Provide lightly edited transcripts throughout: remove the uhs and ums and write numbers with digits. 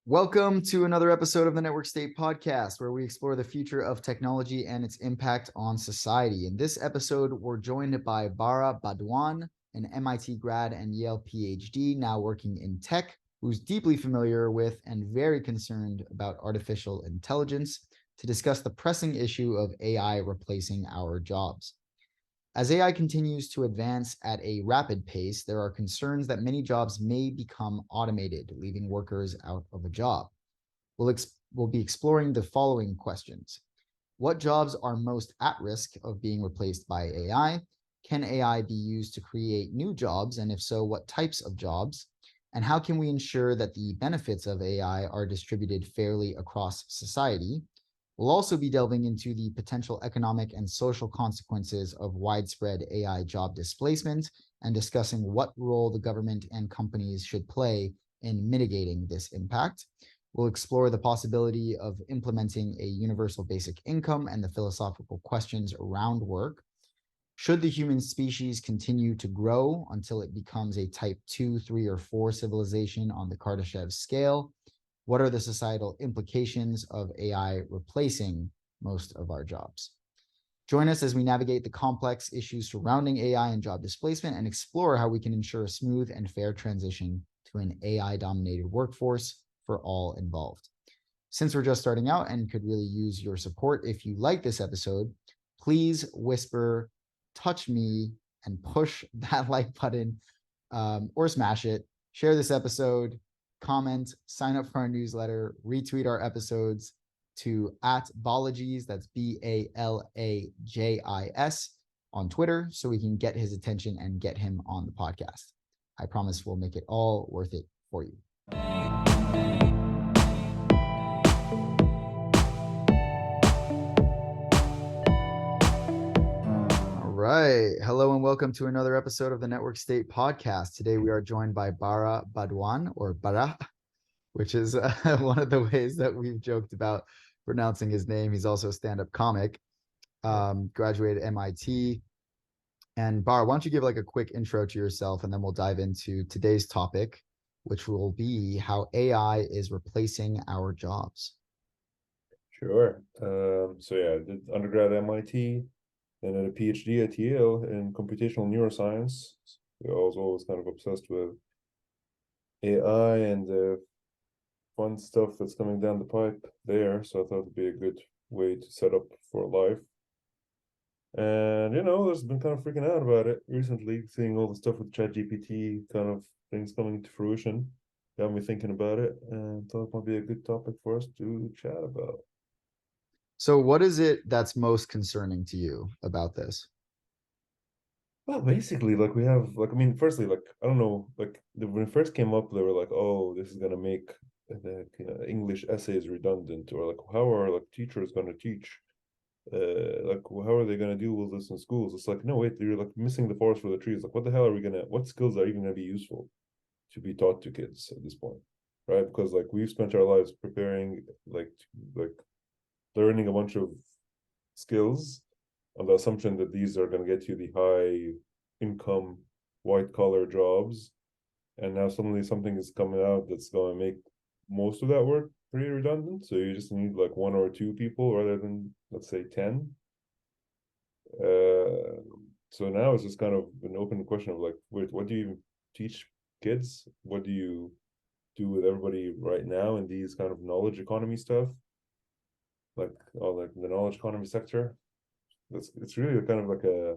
Welcome to another episode of the Network State Podcast, where we explore the future of technology and its impact on society. In this episode, we're joined by Bara Badwan, an MIT grad and Yale Ph.D., now working in tech, who's deeply familiar with and very concerned about artificial intelligence, to discuss the pressing issue of AI replacing our jobs. As AI continues to advance at a rapid pace, there are concerns that many jobs may become automated, leaving workers out of a job. We'll be exploring the following questions. What jobs are most at risk of being replaced by AI? Can AI be used to create new jobs? And if so, what types of jobs? And how can we ensure that the benefits of AI are distributed fairly across society? We'll also be delving into the potential economic and social consequences of widespread AI job displacement and discussing what role the government and companies should play in mitigating this impact. We'll explore the possibility of implementing a universal basic income and the philosophical questions around work. Should the human species continue to grow until it becomes a type 2, 3, or 4 civilization on the Kardashev scale? What are the societal implications of AI replacing most of our jobs? Join us as we navigate the complex issues surrounding AI and job displacement and explore how we can ensure a smooth and fair transition to an AI-dominated workforce for all involved. Since we're just starting out and could really use your support, if you like this episode, please whisper, touch me, and push that like button or smash it. Share this episode, comment, sign up for our newsletter, retweet our episodes to @Balajis, that's BALAJIS on Twitter, so we can get his attention and get him on the podcast. I promise we'll make it all worth it for you. Right. Hello and welcome to another episode of the Network State Podcast. Today we are joined by Bara Badwan, or Bara, which is one of the ways that we've joked about pronouncing his name. He's also a stand-up comic, graduated MIT. And Bara, why don't you give like a quick intro to yourself, and then we'll dive into today's topic, which will be how AI is replacing our jobs. Sure. So yeah, I did undergrad at MIT, then had a PhD at Yale in computational neuroscience. I was always kind of obsessed with AI and the fun stuff that's coming down the pipe there. So I thought it'd be a good way to set up for life. And there's been kind of freaking out about it recently, seeing all the stuff with ChatGPT kind of things coming to fruition. Got me thinking about it, and thought it might be a good topic for us to chat about. So what is it that's most concerning to you about this? Well, basically, like we have, like, I mean, firstly, like, I don't know, like, when it first came up, they were like, oh, this is going to make the English essays redundant, or like, how are like teachers going to teach? Like, how are they going to deal with this in schools? It's like, no, wait, you're like missing the forest for the trees. Like, what the hell are we going to, what skills are even going to be useful to be taught to kids at this point? Right? Because like we've spent our lives preparing, like learning a bunch of skills on the assumption that these are going to get you the high income white collar jobs, and now suddenly something is coming out that's going to make most of that work pretty redundant, so you just need like one or two people rather than, let's say, 10. So now it's just kind of an open question of like, wait, what do you even teach kids? What do you do with everybody right now in these kind of knowledge economy stuff, like all like the knowledge economy sector? It's really kind of like a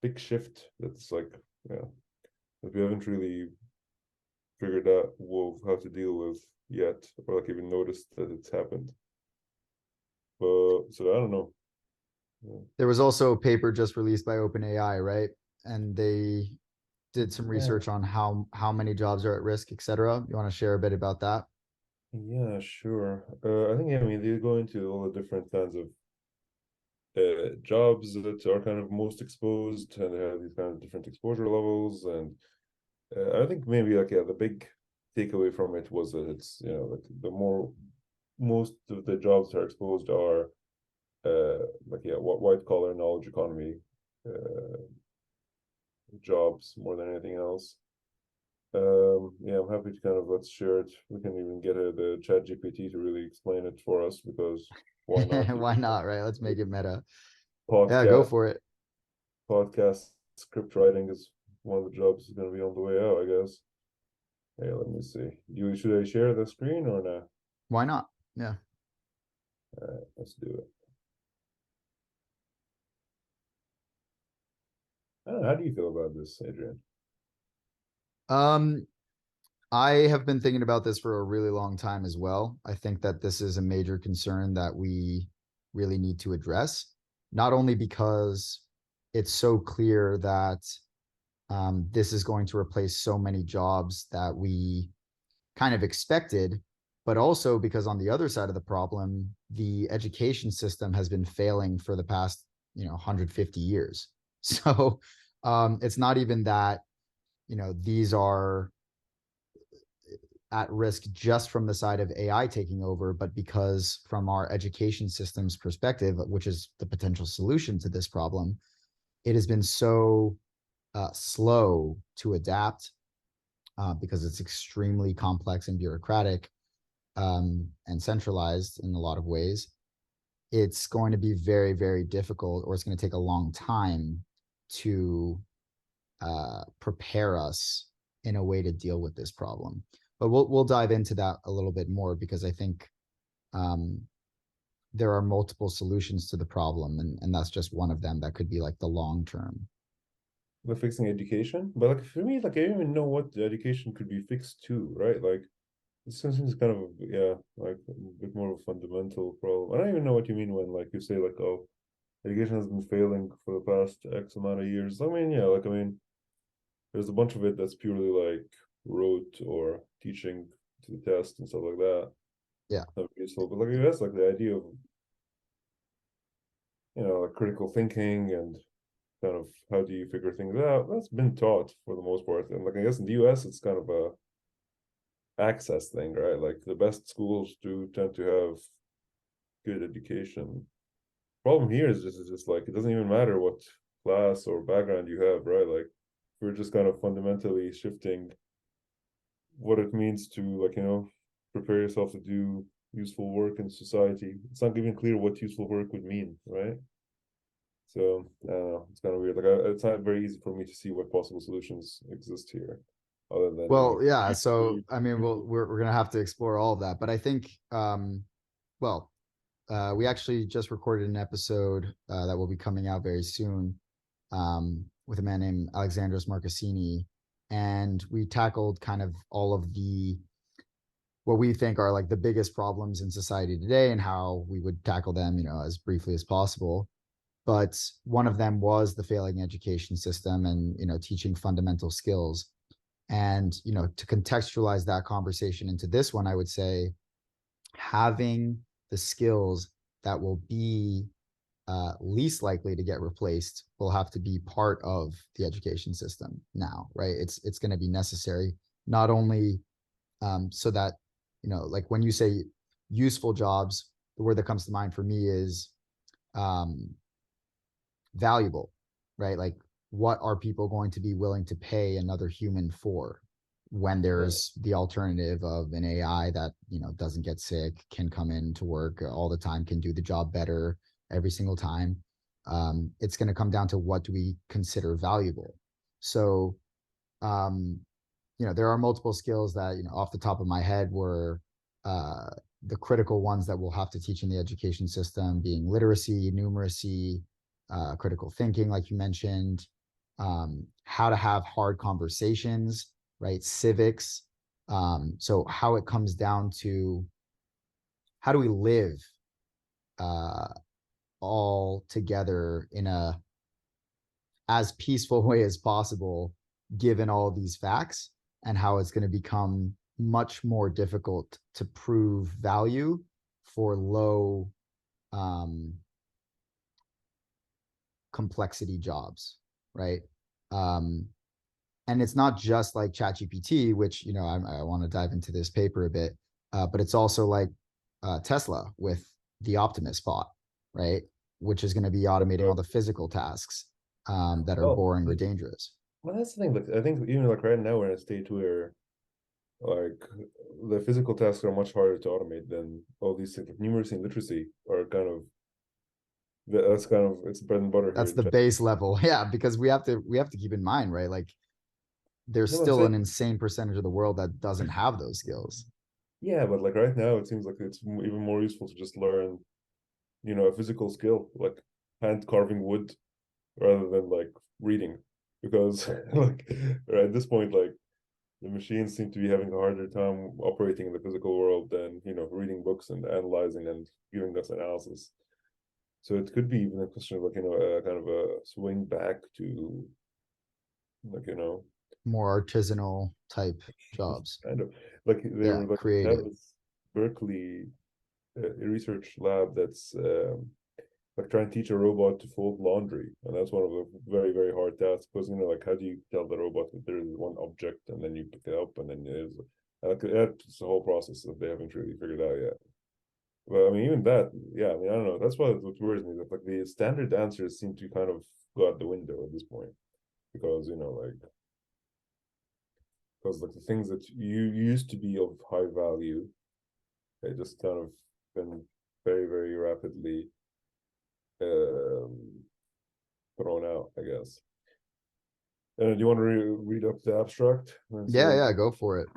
big shift that's like, yeah, that we haven't really figured out how to deal with yet, or like even noticed that it's happened. But so I don't know. Yeah. There was also a paper just released by OpenAI, right? And they did some research on how many jobs are at risk, et cetera. You want to share a bit about that? Yeah, sure. I think, I mean, they go into all the different kinds of jobs that are kind of most exposed, and they have these kind of different exposure levels. And I think maybe like, yeah, the big takeaway from it was that it's, like the more most of the jobs that are exposed are like, yeah, white collar knowledge economy jobs more than anything else. Yeah, I'm happy to kind of let's share it. We can even get the chat GPT to really explain it for us because why not? Why not, right? Let's make it meta. Yeah, go Podcast, for it. podcast script writing is one of the jobs is going to be on the way out, I guess. Hey, let me see. Should I share the screen or not? Why not? Yeah. All right, let's do it. I don't know, how do you feel about this, Adrian? Um, I have been thinking about this for a really long time as well. I think that this is a major concern that we really need to address, not only because it's so clear that this is going to replace so many jobs that we kind of expected, but also because on the other side of the problem, the education system has been failing for the past, 150 years. So it's not even that, these are at risk just from the side of AI taking over, but because from our education system's perspective, which is the potential solution to this problem, it has been so slow to adapt because it's extremely complex and bureaucratic and centralized in a lot of ways. It's going to be very, very difficult, or it's going to take a long time to prepare us in a way to deal with this problem. But we'll dive into that a little bit more because I think um, there are multiple solutions to the problem, and that's just one of them that could be like the long term. We're fixing education, but like for me, like I don't even know what the education could be fixed to, right? Like this seems kind of yeah, like a bit more of a fundamental problem. I don't even know what you mean when like you say like oh, education has been failing for the past X amount of years. I mean, yeah, like I mean, there's a bunch of it that's purely like rote or teaching to the test and stuff like that. Yeah. Not useful, but like that's like the idea of like critical thinking and kind of how do you figure things out. That's been taught for the most part, and like I guess in the U.S. it's kind of a access thing, right? Like the best schools do tend to have good education. Problem here is just like it doesn't even matter what class or background you have, right? Like we're just kind of fundamentally shifting what it means to like prepare yourself to do useful work in society. It's not even clear what useful work would mean, right? So it's kind of weird. Like it's not very easy for me to see what possible solutions exist here, other than Well, yeah. So, I mean, we're going to have to explore all of that. But I think, well, we actually just recorded an episode that will be coming out very soon with a man named Alexandros Marcassini. And we tackled kind of all of what we think are like the biggest problems in society today and how we would tackle them, as briefly as possible. But one of them was the failing education system and, teaching fundamental skills. And, to contextualize that conversation into this one, I would say having the skills that will be least likely to get replaced will have to be part of the education system now, right? It's going to be necessary, not only so that, like when you say useful jobs, the word that comes to mind for me is um, valuable, right? Like what are people going to be willing to pay another human for when right. there's the alternative of an AI that, doesn't get sick, can come in to work all the time, can do the job better every single time. It's going to come down to what do we consider valuable. So, um, there are multiple skills that, off the top of my head were uh, the critical ones that we'll have to teach in the education system being literacy, numeracy, critical thinking, like you mentioned, how to have hard conversations, right? Civics. So how it comes down to how do we live uh, all together in a as peaceful way as possible, given all of these facts, and how it's going to become much more difficult to prove value for low um, complexity jobs, right? Um, and it's not just like ChatGPT, which I want to dive into this paper a bit, but it's also like Tesla with the Optimus bot, right? Which is going to be automating all Uh, the physical tasks that are oh, boring or dangerous. Well, that's the thing. Like, I think even like right now we're in a state where like the physical tasks are much harder to automate than all these things. Like numeracy and literacy are kind of that's kind of it's bread and butter here That's in the China. base level. Yeah, because we have to keep in mind, right? Like there's No, I'm still saying an insane percentage of the world that doesn't have those skills. yeah, but like right now it seems like it's even more useful to just learn, a physical skill like hand carving wood rather than like reading, because like right at this point like the machines seem to be having a harder time operating in the physical world than reading books and analyzing and giving us analysis. So it could be even a question of like a kind of a swing back to like More artisanal type jobs. kind of like they Yeah, were like they have creative. this Berkeley research lab that's like trying to teach a robot to fold laundry, and that's one of the very very hard tasks because like how do you tell the robot that there is one object and then you pick it up and then there's that's the whole process that they haven't really figured out yet. Well, I mean, even that, yeah, I mean, I don't know. That's what worries me. That like the standard answers seem to kind of go out the window at this point because like because like the things that you used to be of high value, they just kind of been very very rapidly um, thrown out, I guess. Do you want to read up the abstract and see Yeah, what it yeah, says? go for it.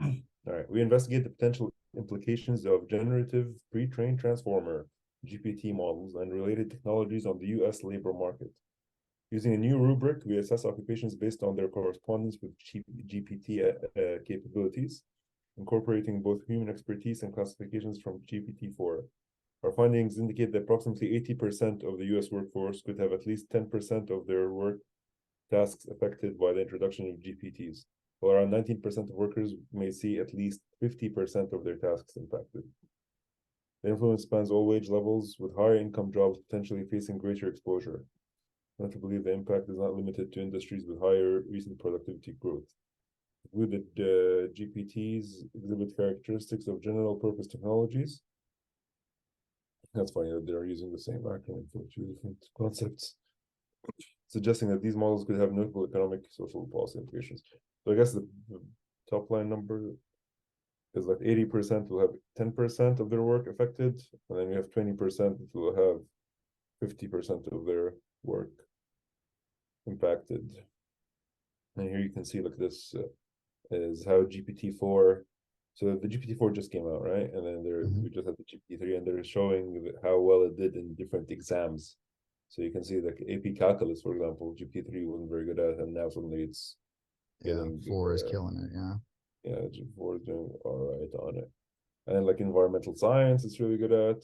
All right. We investigate the potential implications of generative pre-trained transformer (GPT) models and related technologies on the U.S. labor market. Using a new rubric, we assess occupations based on their correspondence with GPT capabilities, incorporating both human expertise and classifications from GPT-4. Our findings indicate that approximately 80% of the US workforce could have at least 10% of their work tasks affected by the introduction of GPTs, while around 19% of workers may see at least 50% of their tasks impacted. The influence spans all wage levels, with higher income jobs potentially facing greater exposure. Not to believe the impact is not limited to industries with higher recent productivity growth. Included GPTs exhibit characteristics of general purpose technologies. That's funny that they're using the same acronym for two different concepts, suggesting that these models could have notable economic, social, policy implications. So I guess the top line number is like 80% will have 10% of their work affected, and then you have 20% that will have 50% of their work impacted. And here you can see like this is how GPT-4. So the GPT-4 just came out, right? And then Mhm. we just had the GPT-3, and they're showing how well it did in different exams. So you can see like AP calculus, for example, GPT-3 wasn't very good at, and now suddenly it's Yeah, getting four is killing it. Yeah. yeah, GPT-4 is doing all right on it. And then like environmental science, it's really good at.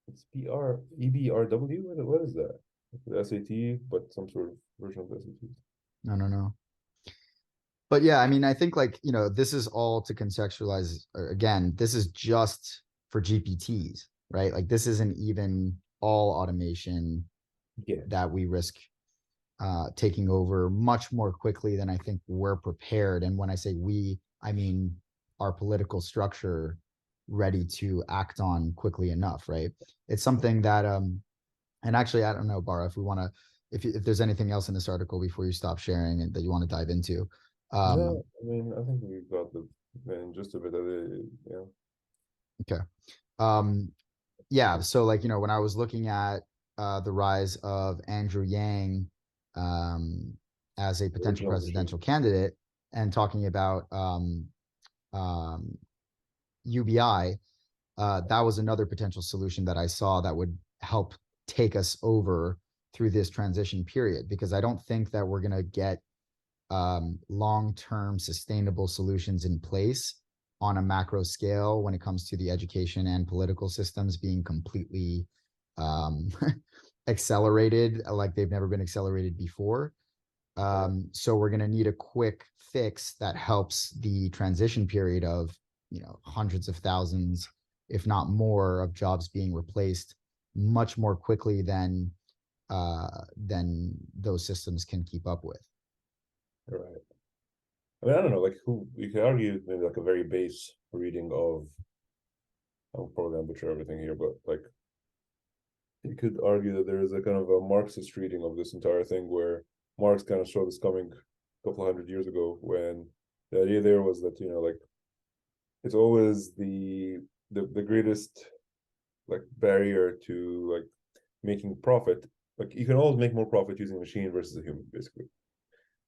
It's EBRW. What is that? The SAT, but some sort of version of the SAT. I don't know. But yeah, I mean, I think like, this is all to contextualize again, this is just for GPTs, right? Like this isn't even all automation Yeah, that we risk taking over much more quickly than I think we're prepared. And when I say we, I mean our political structure ready to act on quickly enough, right? It's something that and actually I don't know, Bara, if we want to if there's anything else in this article before you stop sharing and that you want to dive into. no, Um, I mean, I think we've got the main gist of it. Yeah, okay. Um, yeah, so like, when I was looking at the rise of Andrew Yang um, as a potential original machine. presidential candidate and talking about um, UBI, that was another potential solution that I saw that would help take us over through this transition period, because I don't think that we're going to get long-term sustainable solutions in place on a macro scale when it comes to the education and political systems being completely um, accelerated like they've never been accelerated before. Yeah, So we're going to need a quick fix that helps the transition period of hundreds of thousands, if not more, of jobs being replaced much more quickly than those systems can keep up with. right. I mean, I don't know, like who you could argue maybe like a very base reading of. I'm probably gonna butcher everything here, but like you could argue that there is a kind of a Marxist reading of this entire thing where Marx kind of saw this coming a couple hundred years ago, when the idea there was that, like, it's always the greatest, like, barrier to, like, making profit. Like, you can always make more profit using a machine versus a human, basically.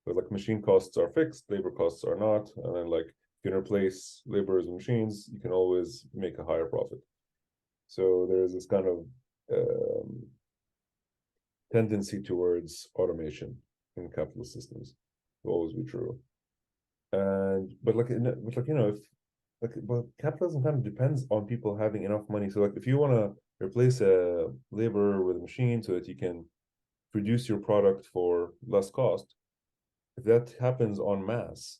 But, like, machine costs are fixed, labor costs are not, and then, like, you can replace laborers and machines, you can always make a higher profit. So there's this kind of tendency towards automation in capitalist systems will always be true. And but like if but capitalism kind of depends on people having enough money. So, like, if you want to replace a laborer with a machine so that you can produce your product for less cost, if that happens en masse,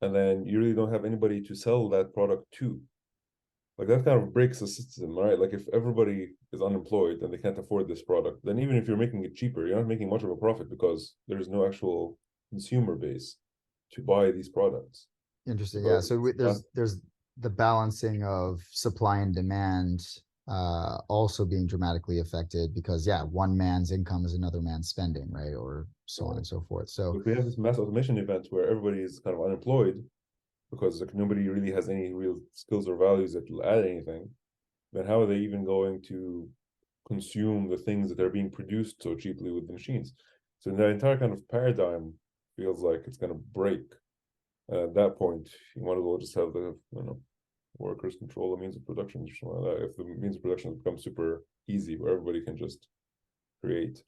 and then you really don't have anybody to sell that product to, like, that kind of breaks the system, right? Like, if everybody is unemployed and they can't afford this product, then even if you're making it cheaper, you're not making much of a profit because there's no actual consumer base to buy these products. Interesting. Yeah. Because So there's the balancing of supply and demand also being dramatically affected because yeah, one man's income is another man's spending, right? Or so on and so forth. So if we have this mass automation event where everybody is kind of unemployed because, like, nobody really has any real skills or values that will add anything, then how are they even going to consume the things that are being produced so cheaply with the machines? So the entire kind of paradigm feels like it's going to break. At that point, you might as well just have the, workers control the means of production or something like that. If the means of production becomes super easy, where everybody can just create.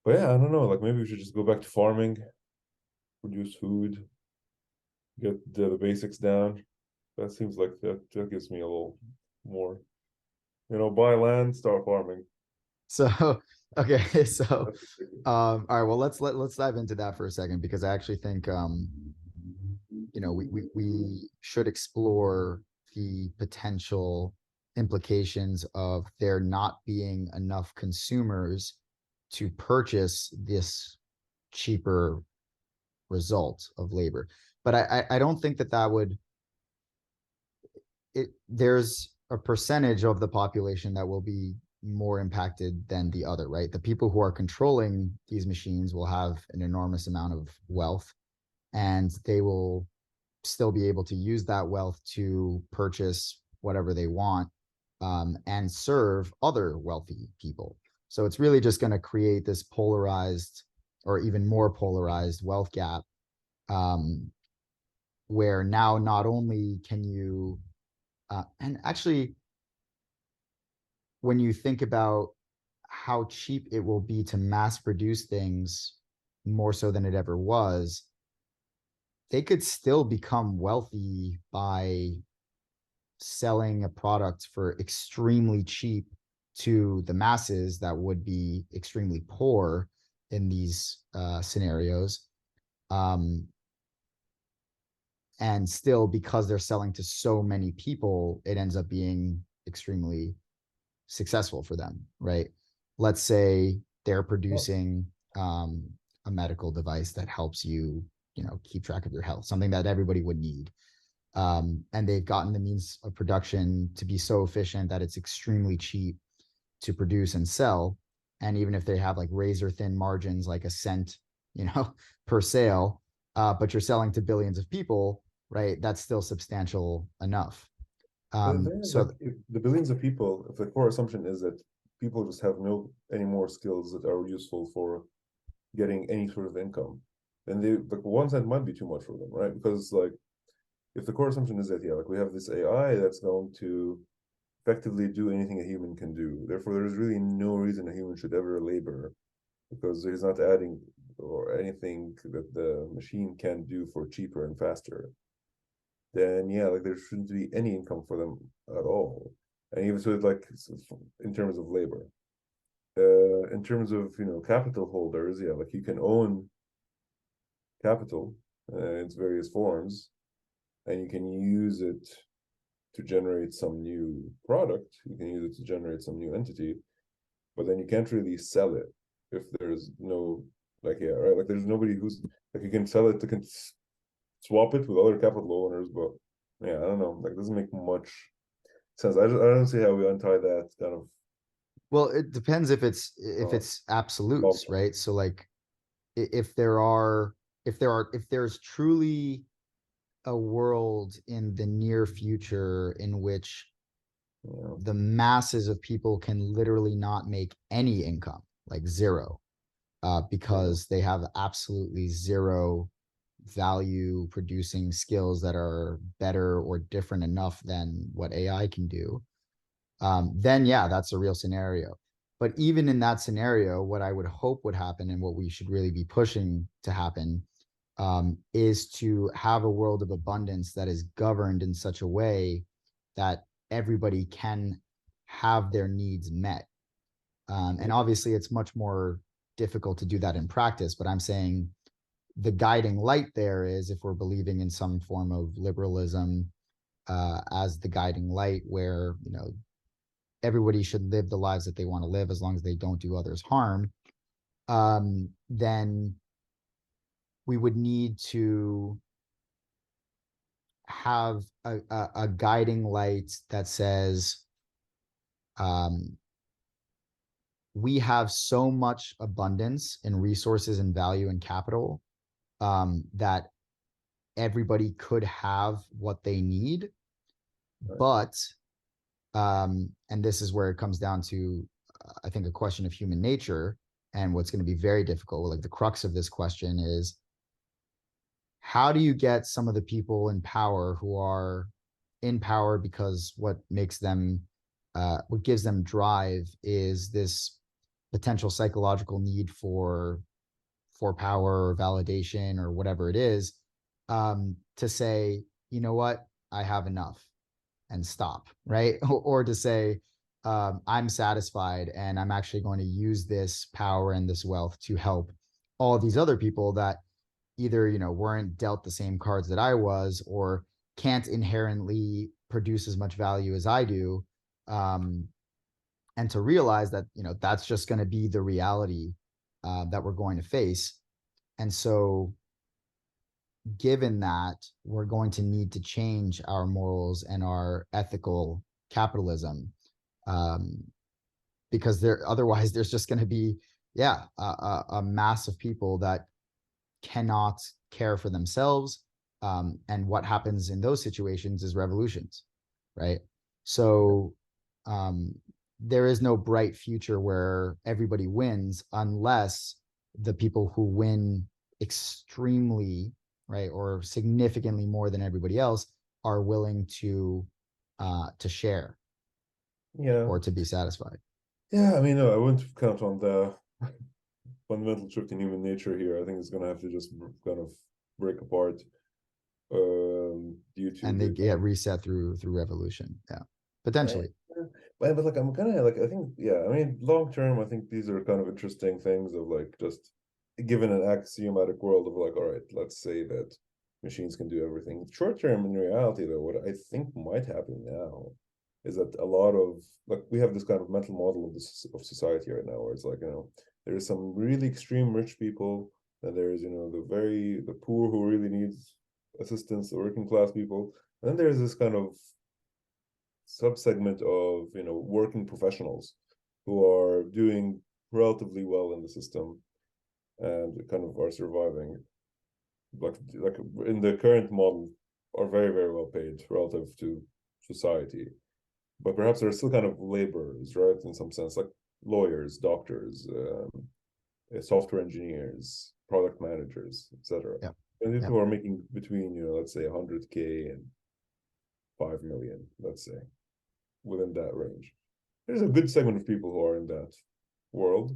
But yeah, I don't know. Like, maybe we should just go back to farming, produce food, get the basics down. That seems like that gives me a little more. Buy land, start farming. so okay, so That's ridiculous. all right, well let's dive into that for a second because I actually think we should explore the potential implications of there not being enough consumers to purchase this cheaper result of labor. But I don't think that would there's a percentage of the population that will be more impacted than the other, right? The people who are controlling these machines will have an enormous amount of wealth and they will still be able to use that wealth to purchase whatever they want and serve other wealthy people. So it's really just going to create this polarized or even more polarized wealth gap um, where now not only can you, and actually, when you think about how cheap it will be to mass produce things more so than it ever was, they could still become wealthy by selling a product for extremely cheap to the masses that would be extremely poor in these scenarios. And still, because they're selling to so many people, it ends up being extremely successful for them, right? Let's say they're Well, producing a medical device that helps you, keep track of your health, something that everybody would need. And they've gotten the means of production to be so efficient that it's extremely cheap to produce and sell. And even if they have like razor thin margins, like a cent, per sale, but you're selling to billions of people, right? That's still substantial enough. but the thing is, like, So if the billions of people, if the core assumption is that people just have no any more skills that are useful for getting any sort of income, then they, like, 1 cent might be too much for them, right? Because, like, if the core assumption is that, yeah, like, we have this AI that's going to effectively do anything a human can do, therefore there's really no reason a human should ever labor because he's not adding or anything that the machine can do for cheaper and faster, then yeah, like, there shouldn't be any income for them at all. And even so, like, in terms of labor, in terms of, capital holders, yeah, like, you can own capital in its various forms, and you can use it to generate some new product. You can use it to generate some new entity, but then you can't really sell it if there's no, like, yeah, right, like, there's nobody who's, like, you can sell it to swap it with other capital owners, but yeah, I don't know, like, it doesn't make much sense. I don't see how we untie that kind of well, it depends if it's uh, absolutes, dogma. right? So like if there are if there's truly a world in the near future in which Yeah. the masses of people can literally not make any income, like zero, Yeah. because they have absolutely zero value producing skills that are better or different enough than what AI can do, then yeah, that's a real scenario. But even in that scenario, what I would hope would happen and what we should really be pushing to happen, is to have a world of abundance that is governed in such a way that everybody can have their needs met. And obviously, it's much more difficult to do that in practice, but I'm saying the guiding light there is if we're believing in some form of liberalism, as the guiding light, where everybody should live the lives that they want to live as long as they don't do others harm, then we would need to have a guiding light that says, um, we have so much abundance in resources and value and capital, that everybody could have what they need, Right. but and this is where it comes down to, I think, a question of human nature. And what's going to be very difficult, like the crux of this question, is how do you get some of the people in power who are in power because what gives them drive is this potential psychological need for power or validation or whatever it is, to say, you know what, I have enough and stop, right? Or to say, I'm satisfied and I'm actually going to use this power and this wealth to help all these other people that either weren't dealt the same cards that I was, or can't inherently produce as much value as I do, um, and to realize that that's just going to be the reality, that we're going to face. And so, given that, we're going to need to change our morals and our ethical capitalism, um, because otherwise there's just going to be, yeah, a mass of people that cannot care for themselves. And what happens in those situations is revolutions, right? Yeah. So, um, there is no bright future where everybody wins unless the people who win extremely, right, or significantly more than everybody else, are willing to share Yeah. or to be satisfied. Yeah. I mean, no, I wouldn't count on the fundamental shift in human nature here. I think it's going to have to just kind of break apart, due to And they the get reset through revolution. Yeah, uh, potentially. but like I'm kind of like I think yeah, I mean long term I think these are kind of interesting things of like just given an axiomatic world of like all right, let's say that machines can do everything. Short term in reality though, what I think might happen now is that a lot of like we have this kind of mental model of this of society right now where it's like there's some really extreme rich people and there's the poor who really needs assistance, the working class people, and then there's this kind of subsegment of working professionals who are doing relatively well in the system and kind of are surviving like in the current model are very very well paid relative to society, but perhaps they're still kind of laborers, right, in some sense, like lawyers, doctors, software engineers, product managers, etc. Yeah, And these yeah, people are making between let's say 100K and 5 million, let's say, within that range. There's a good segment of people who are in that world.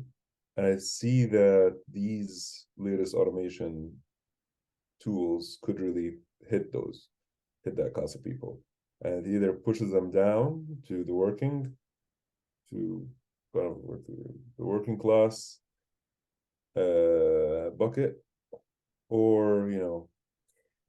And I see that these latest automation tools could really hit that class of people. And it either pushes them down to to kind of the working class bucket, or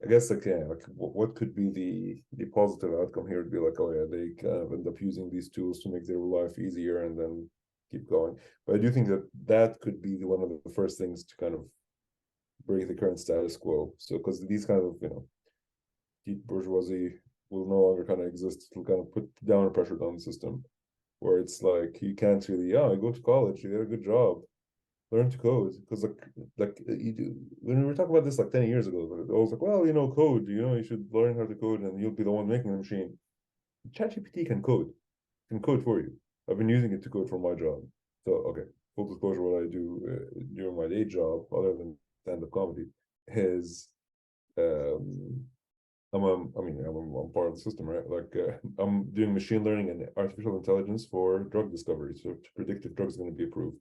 I guess like yeah, like what could be the positive outcome here would be like, oh yeah, they kind of end up using these tools to make their life easier and then keep going. But I do think that that could be one of the first things to kind of break the current status quo. So because these kind of deep bourgeoisie will no longer kind of exist, it will kind of put down pressure on the system where it's like you can't really, oh, you go to college, you get a good job, learn to code because you do when we were talking about this like 10 years ago, I was like, well, code, you should learn how to code and you'll be the one making the machine. ChatGPT can code for you. I've been using it to code for my job. So okay, full disclosure, what I do during my day job, other than stand-up comedy, is um, I'm part of the system, right? Like I'm doing machine learning and artificial intelligence for drug discovery, so to predict if drugs are going to be approved.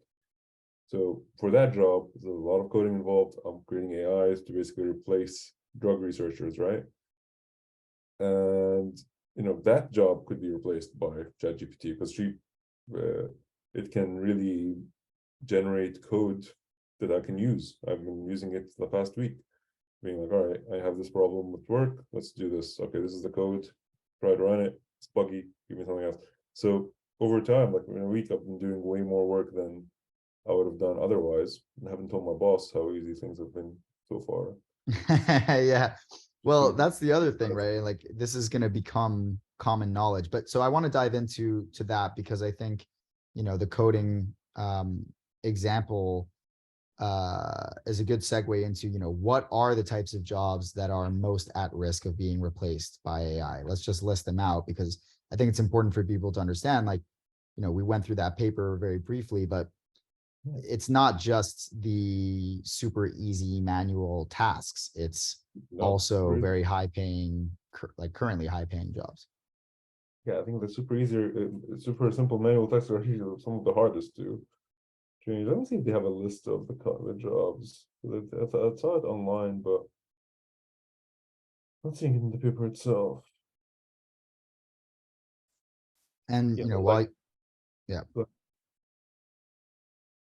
So for that job, there's a lot of coding involved. I'm creating AIs to basically replace drug researchers, right? And that job could be replaced by ChatGPT because uh, it can really generate code that I can use. I've been using it the past week, being like, all right, I have this problem with work. Let's do this. Okay, this is the code. Try to run it. It's buggy. Give me something else. So over time, like in a week, I've been doing way more work than I would have done otherwise. I haven't told my boss how easy things have been so far. Yeah. Just Well, keep that's the other thing, right? Like this is going to become common knowledge. But so I want to dive into that because I think, the coding example is a good segue into, what are the types of jobs that are most at risk of being replaced by AI? Let's just list them out because I think it's important for people to understand, like, we went through that paper very briefly, but it's not just the super easy manual tasks. It's no, also very high paying, like currently high paying jobs. yeah, I think the super easy, super simple manual tasks are actually some of the hardest to change. I don't think they have a list of the jobs. I saw it online, but not seeing it in the paper itself. And, Yeah, but like, while, yeah, like,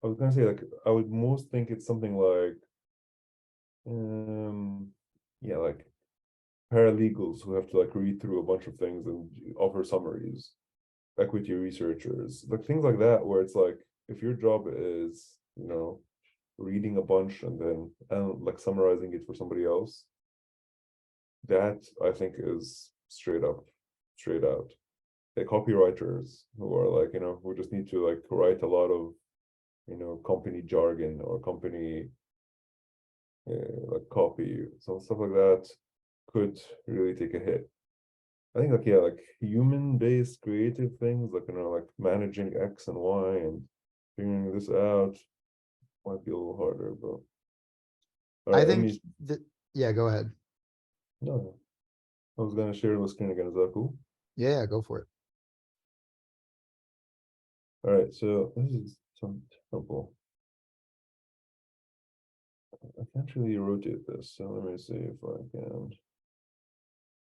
I was gonna say, like, I would most think it's something like, um, yeah, like paralegals who have to like read through a bunch of things and offer summaries, equity researchers, like things like that, where it's like if your job is, reading a bunch and then like summarizing it for somebody else, that I think is straight out. The copywriters who are like, who just need to like write a lot of, company jargon or company like copy, some stuff like that could really take a hit. I think like yeah, like human-based creative things, like like managing X and Y and figuring this out might be a little harder, but all I right, let think me that, yeah, go ahead. no, I was gonna share the screen again. Is that cool? Yeah, go for it. All right, so this is some terrible. I can't really rotate this, so let me see if I can.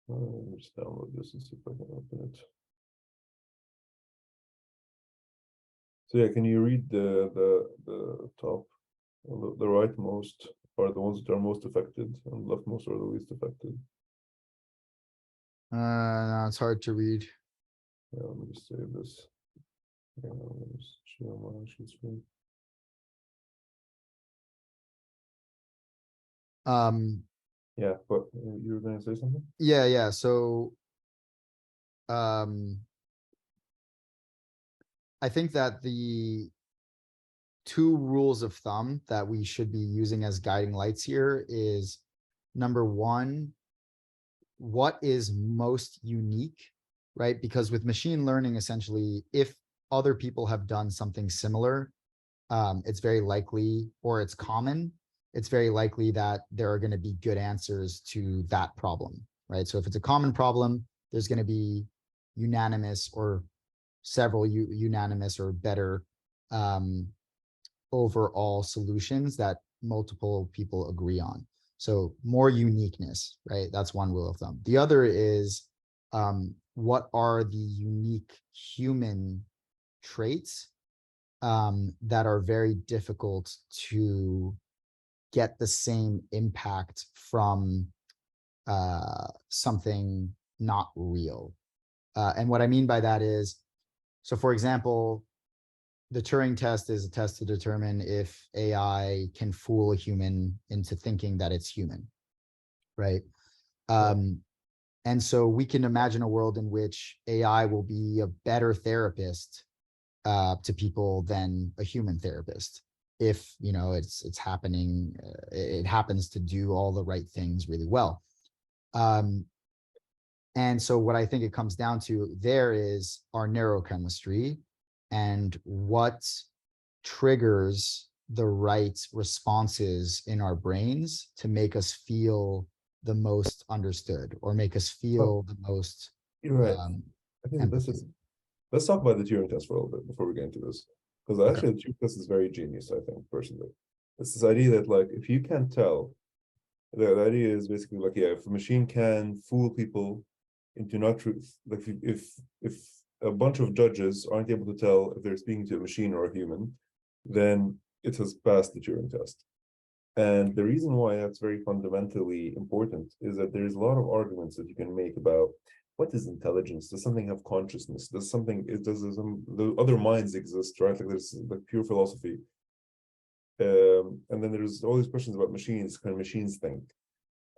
Let me just download this and see if I can open it. So yeah, can you read the top, the rightmost are the ones that are most affected, and leftmost are the least affected. No, it's hard to read. Yeah, let me just save this. Yeah, let me just share my actual screen. Um, Yeah, but you were going to say something? yeah. So, um, I think that the two rules of thumb that we should be using as guiding lights here is number one, what is most unique, right? Because with machine learning, essentially, if other people have done something similar, it's very likely, or it's common, it's very likely that there are going to be good answers to that problem, right? So if it's a common problem, there's going to be unanimous or several unanimous or better um, overall solutions that multiple people agree on. So more uniqueness, right? That's one rule of thumb. The other is what are the unique human traits that are very difficult to get the same impact from something not real. And what I mean by that is, so for example, the Turing test is a test to determine if AI can fool a human into thinking that it's human, right? Yeah. Um, and so we can imagine a world in which AI will be a better therapist to people than a human therapist. if it's happening, it happens to do all the right things really well. And so what I think it comes down to there is our neurochemistry and what triggers the right responses in our brains to make us feel the most understood or make us Well, feel the most you're right. um, I think empathy. let's talk about the Turing test for a little bit before we get into this. Because Okay. actually the Turing test is very genius, I think, personally. It's this idea that like if you can't tell, the idea is basically like, yeah, if a machine can fool people into not truth, like if a bunch of judges aren't able to tell if they're speaking to a machine or a human, then it has passed the Turing test. And the reason why that's very fundamentally important is that there's a lot of arguments that you can make about what is intelligence? Does something have consciousness? Does something does some the other minds exist, right? Like there's like pure philosophy. And then there's all these questions about machines, can machines think?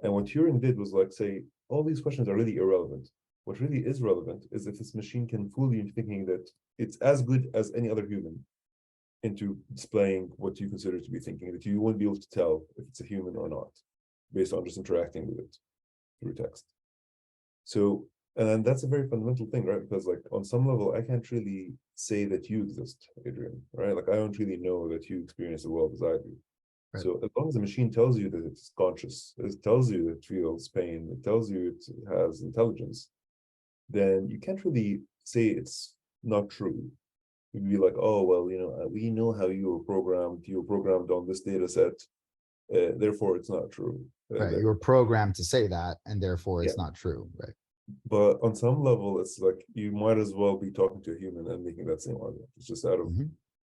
And what Turing did was like say, all these questions are really irrelevant. What really is relevant is if this machine can fool you into thinking that it's as good as any other human into displaying what you consider to be thinking, that you won't be able to tell if it's a human or not, based on just interacting with it through text. So, and then that's a very fundamental thing, right? Because like on some level, I can't really say that you exist, Adrian, right? Like I don't really know that you experience the world as I do. Right. So as long as the machine tells you that it's conscious, it tells you it feels pain, it tells you it has intelligence, then you can't really say it's not true. You'd be like, oh, well, we know how you were programmed on this data set, therefore it's not true. Right. You were programmed to say that, and therefore Yeah, it's not true. Right. but on some level, it's like you might as well be talking to a human and making that same argument. It's just out of Mm-hmm.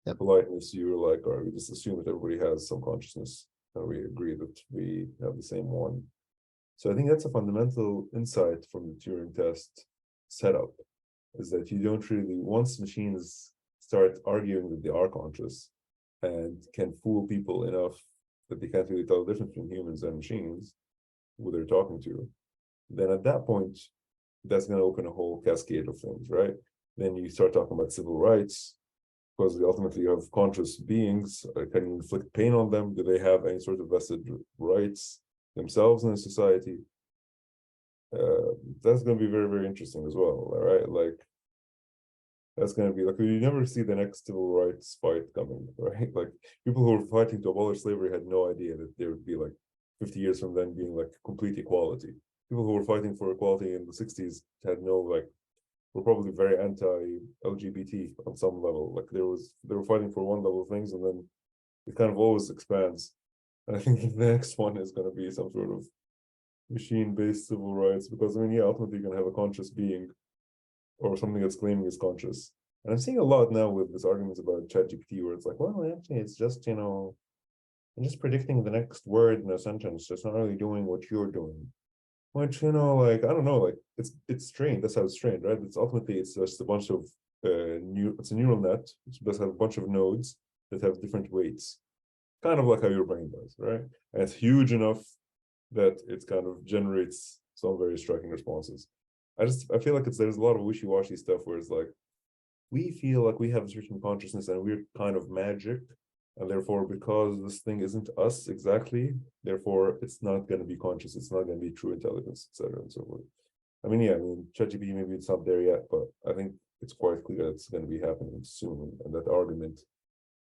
Yep. politeness, you're like, or we just assume that everybody has some consciousness and we agree that we have the same one. So I think that's a fundamental insight from the Turing test setup, is that you don't really, once machines start arguing that they are conscious and can fool people enough that they can't really tell the difference between humans and machines who they're talking to, then at that point, that's going to open a whole cascade of things, right? Then you start talking about civil rights, because ultimately you have conscious beings. Can you inflict pain on them? Do they have any sort of vested rights themselves in a society? That's going to be very, very interesting as well, right? Like, that's going to be like, you never see the next civil rights fight coming, right? Like, people who were fighting to abolish slavery had no idea that there would be like 50 years from then being like complete equality. People who were fighting for equality in the 60s had no, like, were probably very anti-LGBT on some level. Like, they were fighting for one level of things, and then it kind of always expands. And I think the next one is going to be some sort of machine-based civil rights, because I mean, yeah, ultimately you're gonna have a conscious being or something that's claiming is conscious. And I'm seeing a lot now with this arguments about ChatGPT, where it's like, well, actually, it's just just predicting the next word in a sentence. It's not really doing what you're doing. Which like I don't know, like it's trained. That's how it's trained, right? It's ultimately it's just a bunch of it's a neural net. It does have a bunch of nodes that have different weights, kind of like how your brain does, right? And it's huge enough that it kind of generates some very striking responses. I feel like there's a lot of wishy-washy stuff where it's like we feel like we have a certain consciousness and we're kind of magic, and therefore because this thing isn't us exactly, therefore it's not going to be conscious, it's not going to be true intelligence, etc. and so forth. I mean, yeah, I mean, ChatGPT maybe it's not there yet, but I think it's quite clear that it's going to be happening soon, and that argument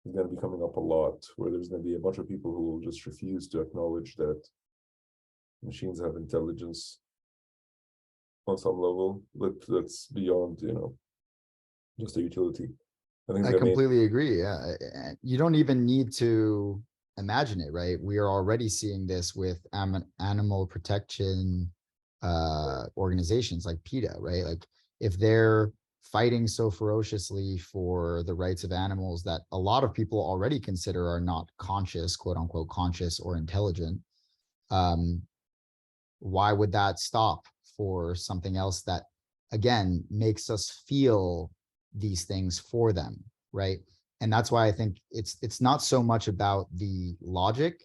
is going to be coming up a lot, where there's going to be a bunch of people who will just refuse to acknowledge that machines have intelligence on some level that's beyond just a utility. I think I the main completely agree. Yeah. You don't even need to imagine it, right? We are already seeing this with animal protection organizations like PETA, right? Like if they're fighting so ferociously for the rights of animals that a lot of people already consider are not conscious, quote unquote, conscious or intelligent, um, why would that stop for something else that, again, makes us feel these things for them, right? And that's why I think it's not so much about the logic.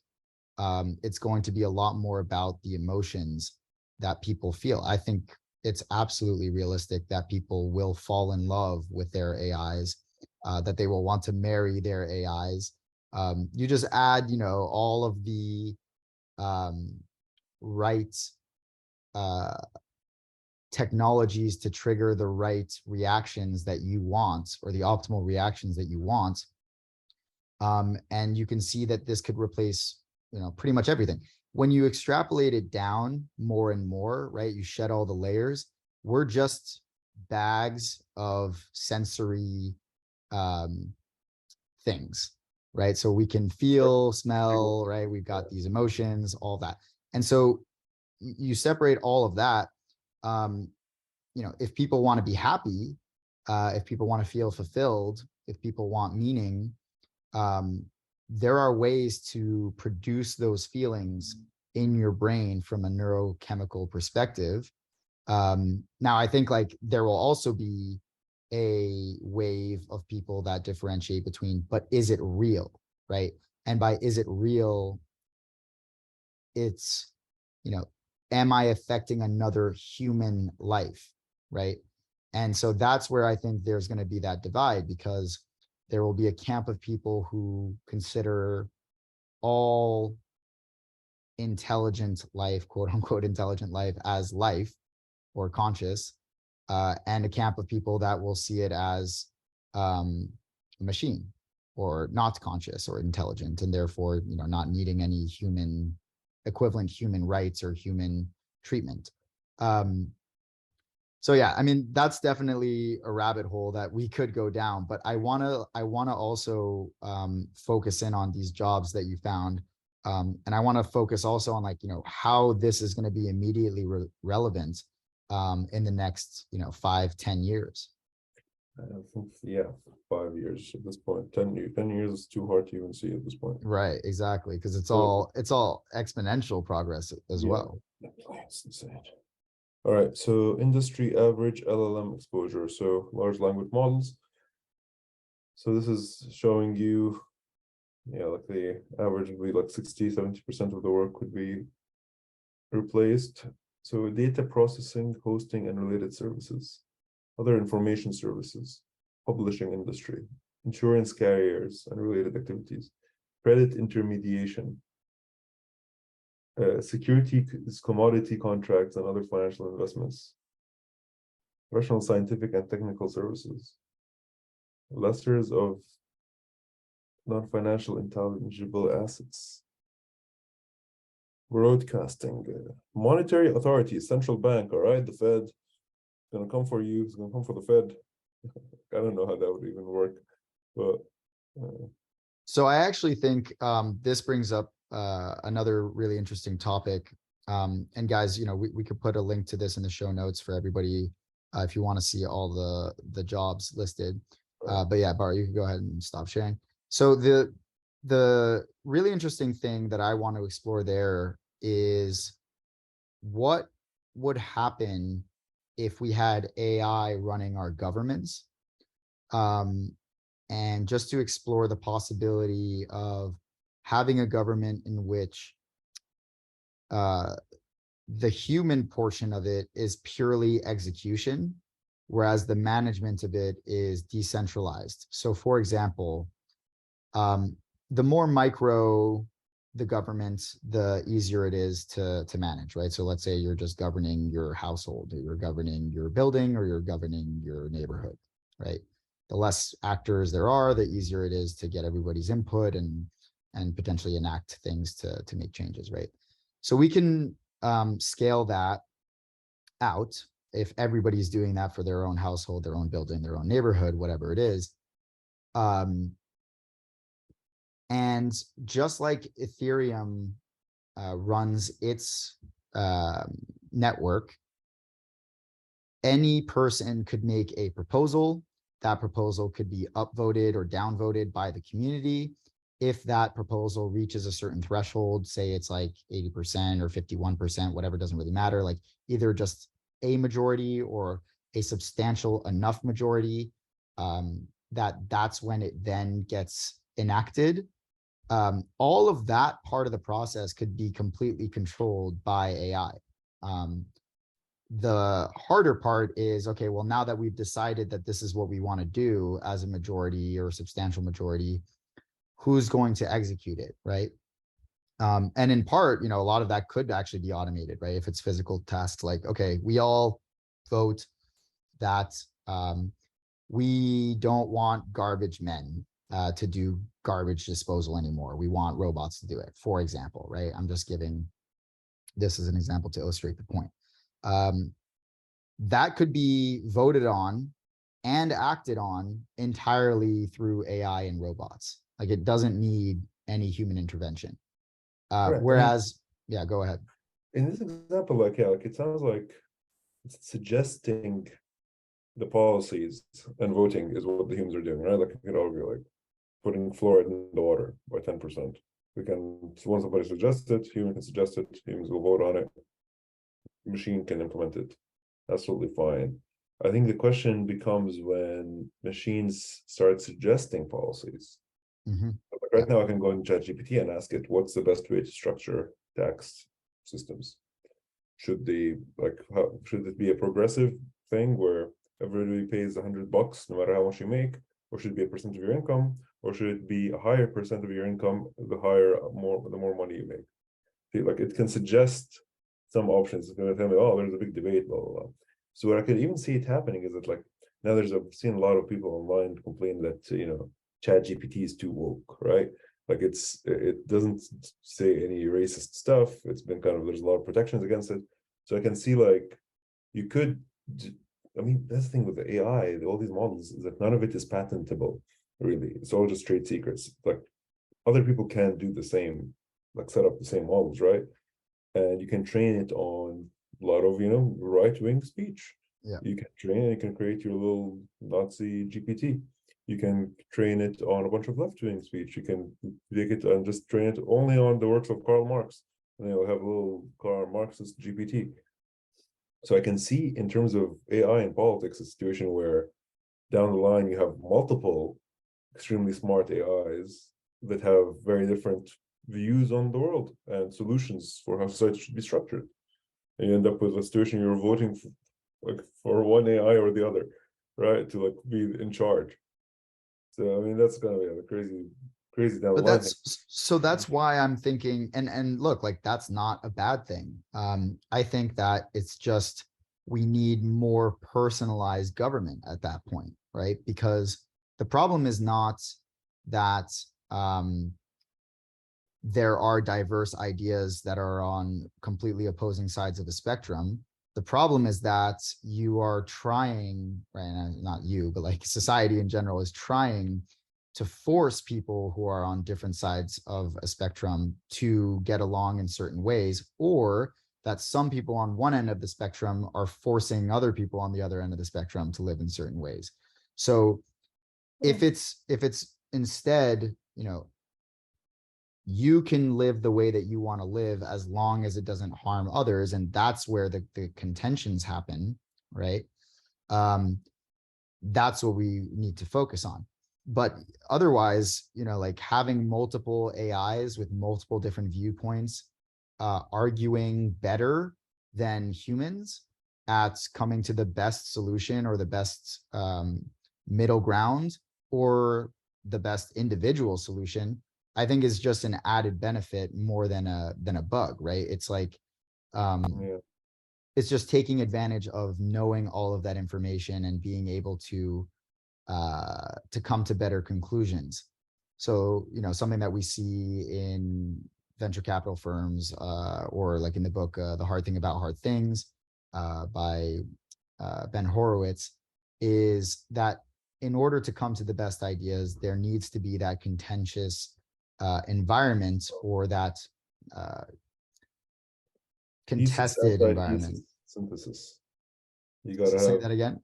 It's going to be a lot more about the emotions that people feel. I think it's absolutely realistic that people will fall in love with their AIs, that they will want to marry their AIs, You just add, all of the right technologies to trigger the right reactions that you want, or the optimal reactions that you want. And you can see that this could replace, pretty much everything. When you extrapolate it down more and more, right, you shed all the layers. We're just bags of sensory things, right? So we can feel, smell, right? We've got these emotions, all that. And so you separate all of that. If people want to be happy, if people want to feel fulfilled, if people want meaning, there are ways to produce those feelings in your brain from a neurochemical perspective. Now, I think like there will also be a wave of people that differentiate between, but is it real, right? And by is it real, it's, am I affecting another human life, right? And so that's where I think there's going to be that divide, because there will be a camp of people who consider all intelligent life, quote unquote, intelligent life, as life or conscious, and a camp of people that will see it as a machine, or not conscious or intelligent, and therefore, not needing any equivalent human rights or human treatment. So yeah, I mean, that's definitely a rabbit hole that we could go down, but I want to also focus in on these jobs that you found. And I want to focus also on, like, how this is going to be immediately relevant in the next, 5-10 years. I think, yeah, 5 years at this point. 10 years is too hard to even see at this point. Right, exactly, because it's So, all exponential progress as yeah, well. it's insane. All right, so industry average LLM exposure, so large language models. So this is showing you, like the average would be like 60-70% of the work could be replaced. So data processing, hosting, and related services, other information services, publishing industry, insurance carriers and related activities, credit intermediation, security, commodity contracts, and other financial investments, professional, scientific, and technical services, lessors of non-financial intangible assets, broadcasting, monetary authorities, central bank, all right, the Fed, it's gonna come for you, it's gonna come for the Fed. I don't know how that would even work, but So I actually think this brings up another really interesting topic. And guys, we could put a link to this in the show notes for everybody if you want to see all the jobs listed. But yeah, Bar, you can go ahead and stop sharing. So the really interesting thing that I want to explore there is what would happen if we had AI running our governments. And just to explore the possibility of having a government in which the human portion of it is purely execution, whereas the management of it is decentralized. So, for example, the more micro the government, the easier it is to manage, right? So let's say you're just governing your household, or you're governing your building, or you're governing your neighborhood, right? The less actors there are, the easier it is to get everybody's input and potentially enact things to make changes, right? So we can scale that out if everybody's doing that for their own household, their own building, their own neighborhood, whatever it is. And just like Ethereum runs its network, any person could make a proposal. That proposal could be upvoted or downvoted by the community. If that proposal reaches a certain threshold, say it's like 80% or 51%, whatever, doesn't really matter, like either just a majority or a substantial enough majority, that's when it then gets enacted. All of that part of the process could be completely controlled by AI. The harder part is, okay, well, now that we've decided that this is what we want to do as a majority or substantial majority, who's going to execute it, right? And in part, a lot of that could actually be automated, right? If it's physical tasks, like, okay, we all vote that we don't want garbage men to do garbage disposal anymore. We want robots to do it, for example, right? I'm just giving this as an example to illustrate the point. That could be voted on and acted on entirely through AI and robots. Like, it doesn't need any human intervention. Right. I mean, Whereas, yeah, go ahead. in this example, like, yeah, like it sounds like it's suggesting the policies and voting is what the humans are doing, right? Like, you could argue, like, putting fluoride in the water by 10%. We can, so once somebody suggests it, human can suggest it, humans will vote on it, machine can implement it. Absolutely fine. I think the question becomes when machines start suggesting policies. Mm-hmm. Like right now, I can go in ChatGPT and ask it, what's the best way to structure tax systems? Should they, like, how should it be a progressive thing where everybody pays $100 no matter how much you make, or should it be a percent of your income, or should it be a higher percent of your income the more money you make? See, like, it can suggest some options. It's going to tell me, oh, there's a big debate, blah blah blah. So what I could even see it happening is that, like, now I've seen a lot of people online complain that Chat GPT is too woke, right? Like, it doesn't say any racist stuff. It's been kind of, there's a lot of protections against it. So I can see, like, you could, I mean, that's the thing with the AI, all these models, is that none of it is patentable, really. It's all just trade secrets. Like, other people can't do the same, like set up the same models, right? And you can train it on a lot of, right-wing speech. Yeah. You can create your little Nazi GPT. You can train it on a bunch of left-wing speech. You can take it and just train it only on the works of Karl Marx. And you'll have a little Karl Marxist GPT. So I can see, in terms of AI and politics, a situation where down the line you have multiple extremely smart AIs that have very different views on the world and solutions for how society should be structured. And you end up with a situation you're voting for one AI or the other, right? To, like, be in charge. So I mean, that's gonna be a crazy down the But line. that's why I'm thinking, and look, like, that's not a bad thing. I think that it's just, we need more personalized government at that point, right? Because the problem is not that there are diverse ideas that are on completely opposing sides of the spectrum. The problem is that you are trying, right? Not you, but like society in general is trying to force people who are on different sides of a spectrum to get along in certain ways, or that some people on one end of the spectrum are forcing other people on the other end of the spectrum to live in certain ways. So if it's instead, you can live the way that you want to live as long as it doesn't harm others, and that's where the contentions happen, right? That's what we need to focus on. But otherwise, like, having multiple AIs with multiple different viewpoints arguing better than humans at coming to the best solution, or the best middle ground, or the best individual solution, I think is just an added benefit more than a bug, right? It's like, Yeah. it's just taking advantage of knowing all of that information and being able to come to better conclusions. So, something that we see in venture capital firms, or like in the book, The Hard Thing About Hard Things, by Ben Horowitz, is that in order to come to the best ideas, there needs to be that contentious environment, or that Thesis, contested environment. antithesis, synthesis. You gotta Say have that again.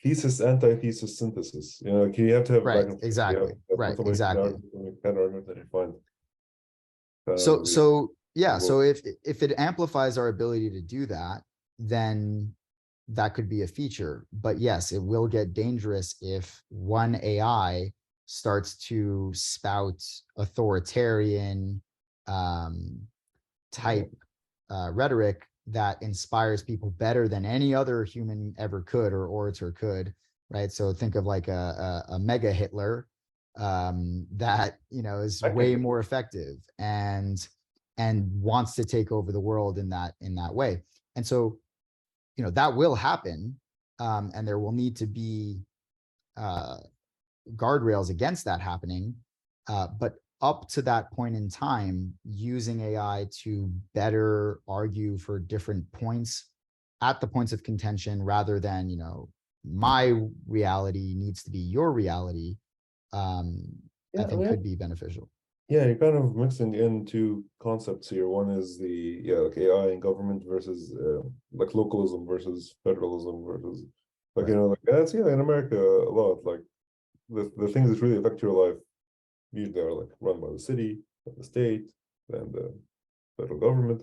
thesis, antithesis, synthesis. Like, you have to have back Right. and forth. Exactly. When Right. somebody can Exactly. argue, when you can argue, then you find So yeah. well, So if it amplifies our ability to do that, then that could be a feature. But yes, it will get dangerous if one AI starts to spout authoritarian type rhetoric that inspires people better than any other human ever could, or orator could, right? So think of like a mega Hitler, that is I can way get more it. effective and wants to take over the world in that way. And so that will happen, and there will need to be uh, guardrails against that happening. But up to that point in time, using AI to better argue for different points at the points of contention, rather than my reality needs to be your reality, um, I Yeah, I think mean, could be beneficial. yeah, you're kind of mixing in two concepts here. One is the like AI and government versus like localism versus federalism versus like Right. like that's in America a lot. Like the things that really affect your life usually are like run by the city, by the state, and the federal government.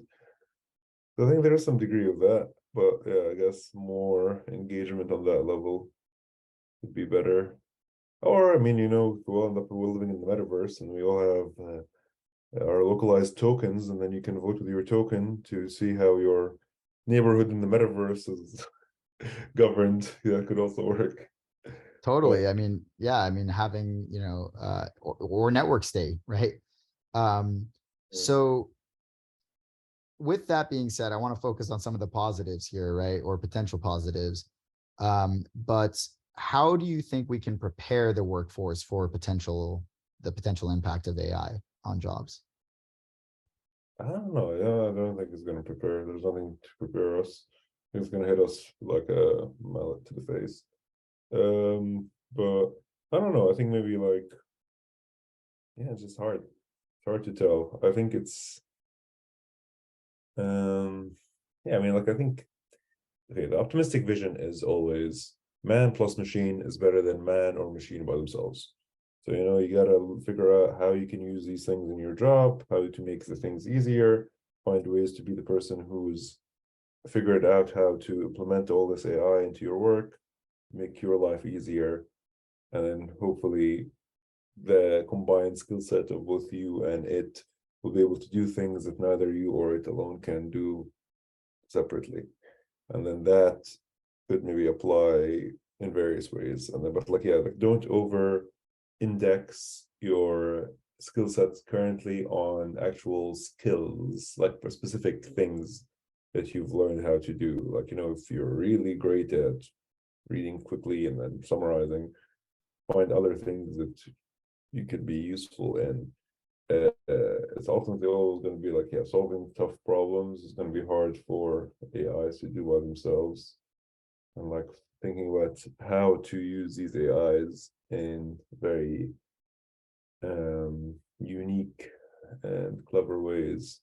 So I think there is some degree of that, but yeah, I guess more engagement on that level would be better. Or I mean, we'll end up we're living in the metaverse, and we all have our localized tokens, and then you can vote with your token to see how your neighborhood in the metaverse is governed. Yeah, that could also work. But Totally. I mean, yeah, I mean, having, or network state, right? Um, so with that being said, I want to focus on some of the positives here, right? Or potential positives. But how do you think we can prepare the workforce for the potential impact of AI on jobs? I don't know. Yeah, I don't think it's going to prepare. There's nothing to prepare us. It's going to hit us like a mallet to the face. But I don't know. I think maybe like yeah, it's just hard. It's hard to tell. I think it's yeah. I mean, like I think okay. The optimistic vision is always man plus machine is better than man or machine by themselves. So you gotta figure out how you can use these things in your job, how to make the things easier, find ways to be the person who's figured out how to implement all this AI into your work, make your life easier, and then hopefully the combined skill set of both you and it will be able to do things that neither you or it alone can do separately. And then that could maybe apply in various ways. And then, but like, yeah, like don't over index your skill sets currently on actual skills, like for specific things that you've learned how to do. Like, if you're really great at reading quickly and then summarizing, find other things that you could be useful in. It's ultimately always going to be like, yeah, solving tough problems is going to be hard for AIs to do by themselves. And like thinking about how to use these AIs in very unique and clever ways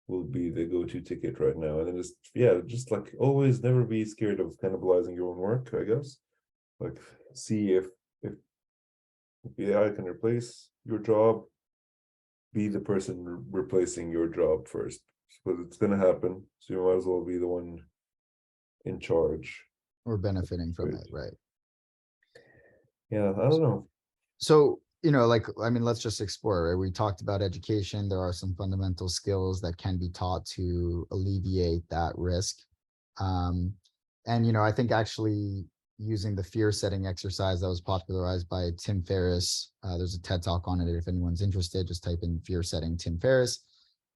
will be the go-to ticket right now. And then just like always never be scared of cannibalizing your own work, I guess. Like see if the AI can replace your job, be the person replacing your job first. Because it's gonna happen. So you might as well be the one in charge. Or benefiting from Right. it, right? Yeah, I don't know. So, like, I mean, let's just explore, right? We talked about education. There are some fundamental skills that can be taught to alleviate that risk. Um, and, I think actually using the fear setting exercise that was popularized by Tim Ferriss, there's a TED talk on it. If anyone's interested, just type in fear setting Tim Ferriss.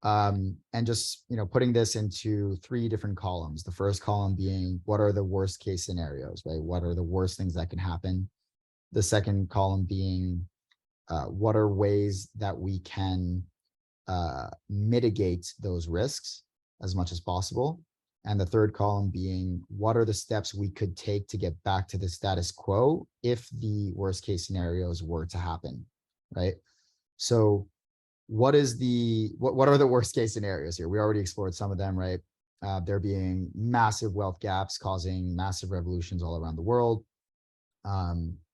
And just, putting this into three different columns. The first column being, what are the worst case scenarios, right? What are the worst things that can happen? The second column being, what are ways that we can mitigate those risks as much as possible? And the third column being, what are the steps we could take to get back to the status quo if the worst case scenarios were to happen, right? So what are the worst case scenarios here? We already explored some of them, right? There being massive wealth gaps causing massive revolutions all around the world,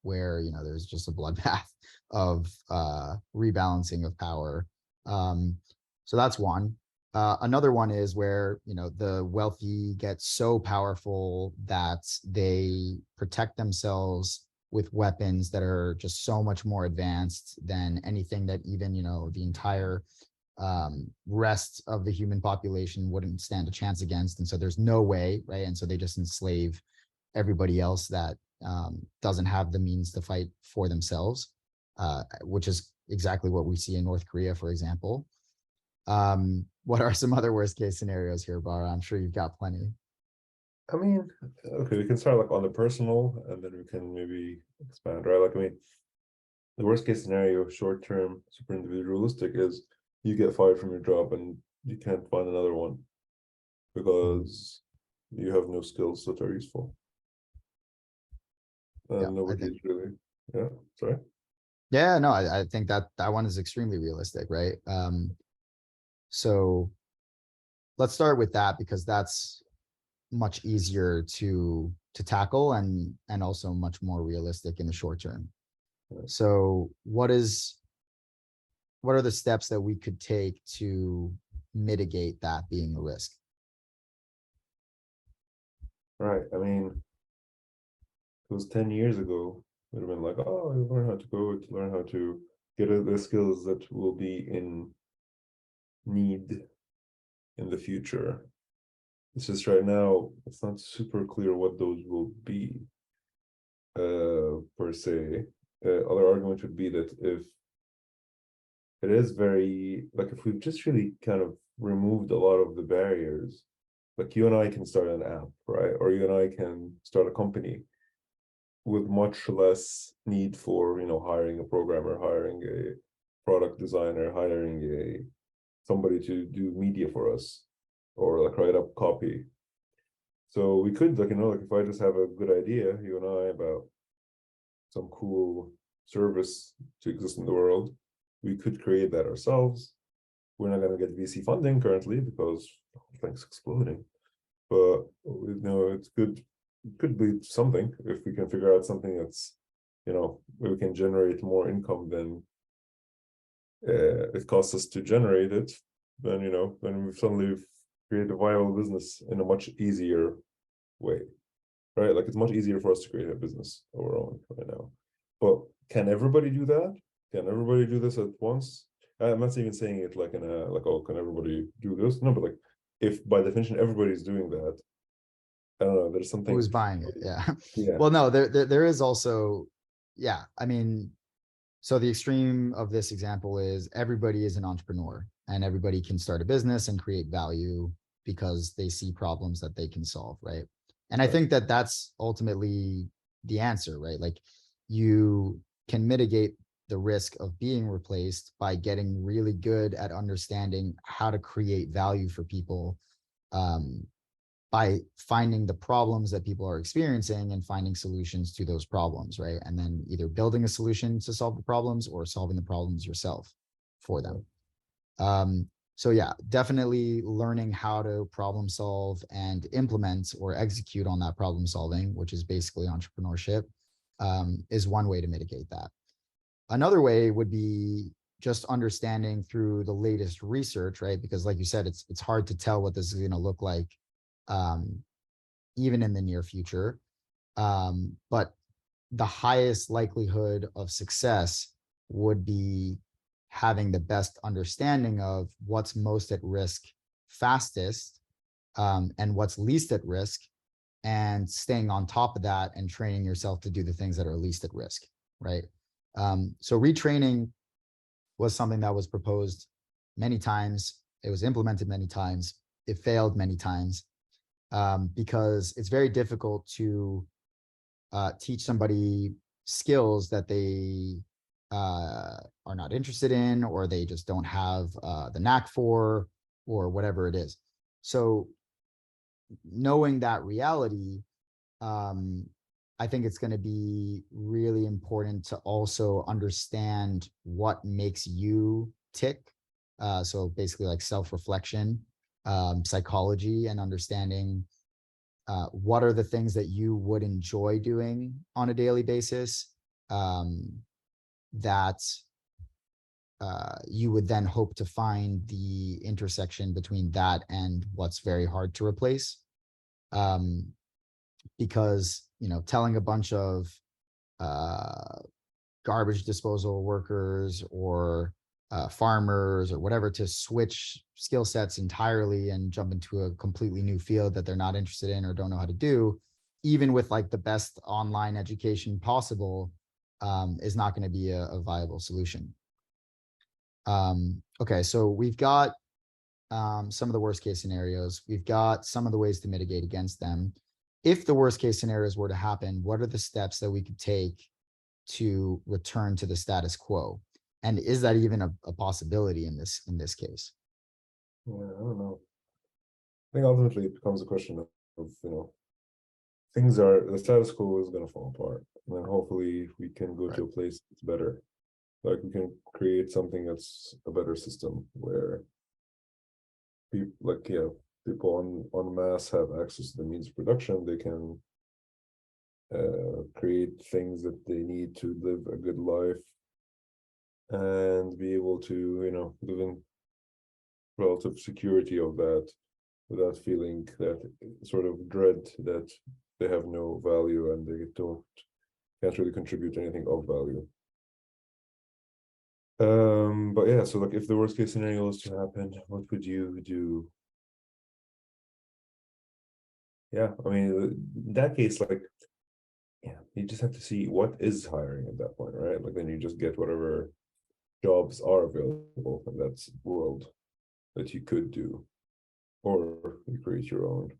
where there's just a bloodbath of rebalancing of power. So that's one. Another one is where the wealthy get so powerful that they protect themselves with weapons that are just so much more advanced than anything that even the entire rest of the human population wouldn't stand a chance against. And so there's no way, right? And so they just enslave everybody else that doesn't have the means to fight for themselves. which is exactly what we see in North Korea, for example. What are some other worst case scenarios here, Bara? I'm sure you've got plenty. I mean, okay, we can start like on the personal, and then we can maybe expand, right? Like, I mean, the worst case scenario, short term, super individualistic, is you get fired from your job and you can't find another one because you have no skills that are useful, Yeah, and I think. nobody's really, yeah, sorry. Yeah, no, I think that that one is extremely realistic, right? So let's start with that because that's much easier to tackle and also much more realistic in the short term. So what are the steps that we could take to mitigate that being a risk? Right. I mean, it was 10 years ago, it would have been like, oh, you learn how to code, learn how to get the skills that will be in need in the future. It's just right now, it's not super clear what those will be, per se. Other argument would be that if it is very, like, if we've just really kind of removed a lot of the barriers, like you and I can start an app, right? Or you and I can start a company with much less need for, hiring a programmer, hiring a product designer, hiring a somebody to do media for us, or like write up copy. So we could, like, like if I just have a good idea, you and I, about some cool service to exist in the world, we could create that ourselves. We're not going to get VC funding currently because things exploding, but it's good. It could be something if we can figure out something that's, where we can generate more income than it costs us to generate it. Then then we've suddenly created a viable business in a much easier way, right? Like, it's much easier for us to create a business of our own right now. But can everybody do that? Can everybody do this at once? I'm not even saying it like in a like, oh, can everybody do this? No, but like, if by definition everybody's doing that, I don't know, there's Who's something. buying it? Yeah. Yeah. Well, no, there is also, yeah. I mean, so the extreme of this example is everybody is an entrepreneur and everybody can start a business and create value because they see problems that they can solve, right? And I Right. think that that's ultimately the answer, right? Like, you can mitigate the risk of being replaced by getting really good at understanding how to create value for people, um, by finding the problems that people are experiencing and finding solutions to those problems, right? And then either building a solution to solve the problems or solving the problems yourself for them. So yeah, definitely learning how to problem solve and implement or execute on that problem solving, which is basically entrepreneurship, is one way to mitigate that. Another way would be just understanding through the latest research, right? Because like you said, it's hard to tell what this is going to look like, um, even in the near future. But the highest likelihood of success would be having the best understanding of what's most at risk fastest, and what's least at risk, and staying on top of that and training yourself to do the things that are least at risk, right? So retraining was something that was proposed many times. It was implemented many times. It failed many times, because it's very difficult to teach somebody skills that they are not interested in, or they just don't have the knack for, or whatever it is. So knowing that reality, um, I think it's going to be really important to also understand what makes you tick. So basically, like self-reflection, psychology, and understanding what are the things that you would enjoy doing on a daily basis, that you would then hope to find the intersection between that and what's very hard to replace. Because, telling a bunch of uh, garbage disposal workers or farmers or whatever to switch skill sets entirely and jump into a completely new field that they're not interested in or don't know how to do, even with like the best online education possible, is not going to be a viable solution. Okay, so we've got some of the worst case scenarios. We've got some of the ways to mitigate against them. If the worst case scenarios were to happen, what are the steps that we could take to return to the status quo? And is that even a possibility in this case? Yeah, I don't know. I think ultimately it becomes a question of things are the status quo is going to fall apart, and then hopefully we can go Right. to a place that's better. Like we can create something that's a better system where people people on mass have access to the means of production. They can create things that they need to live a good life and be able to live in relative security of that without feeling that sort of dread that they have no value and they can't really contribute anything of value. But yeah, so like if the worst case scenario is to happen, what would you do? Yeah, I mean, in that case, like, yeah, you just have to see what is hiring at that point, right? Like, then you just get whatever jobs are available in that world that you could do, or you create your own.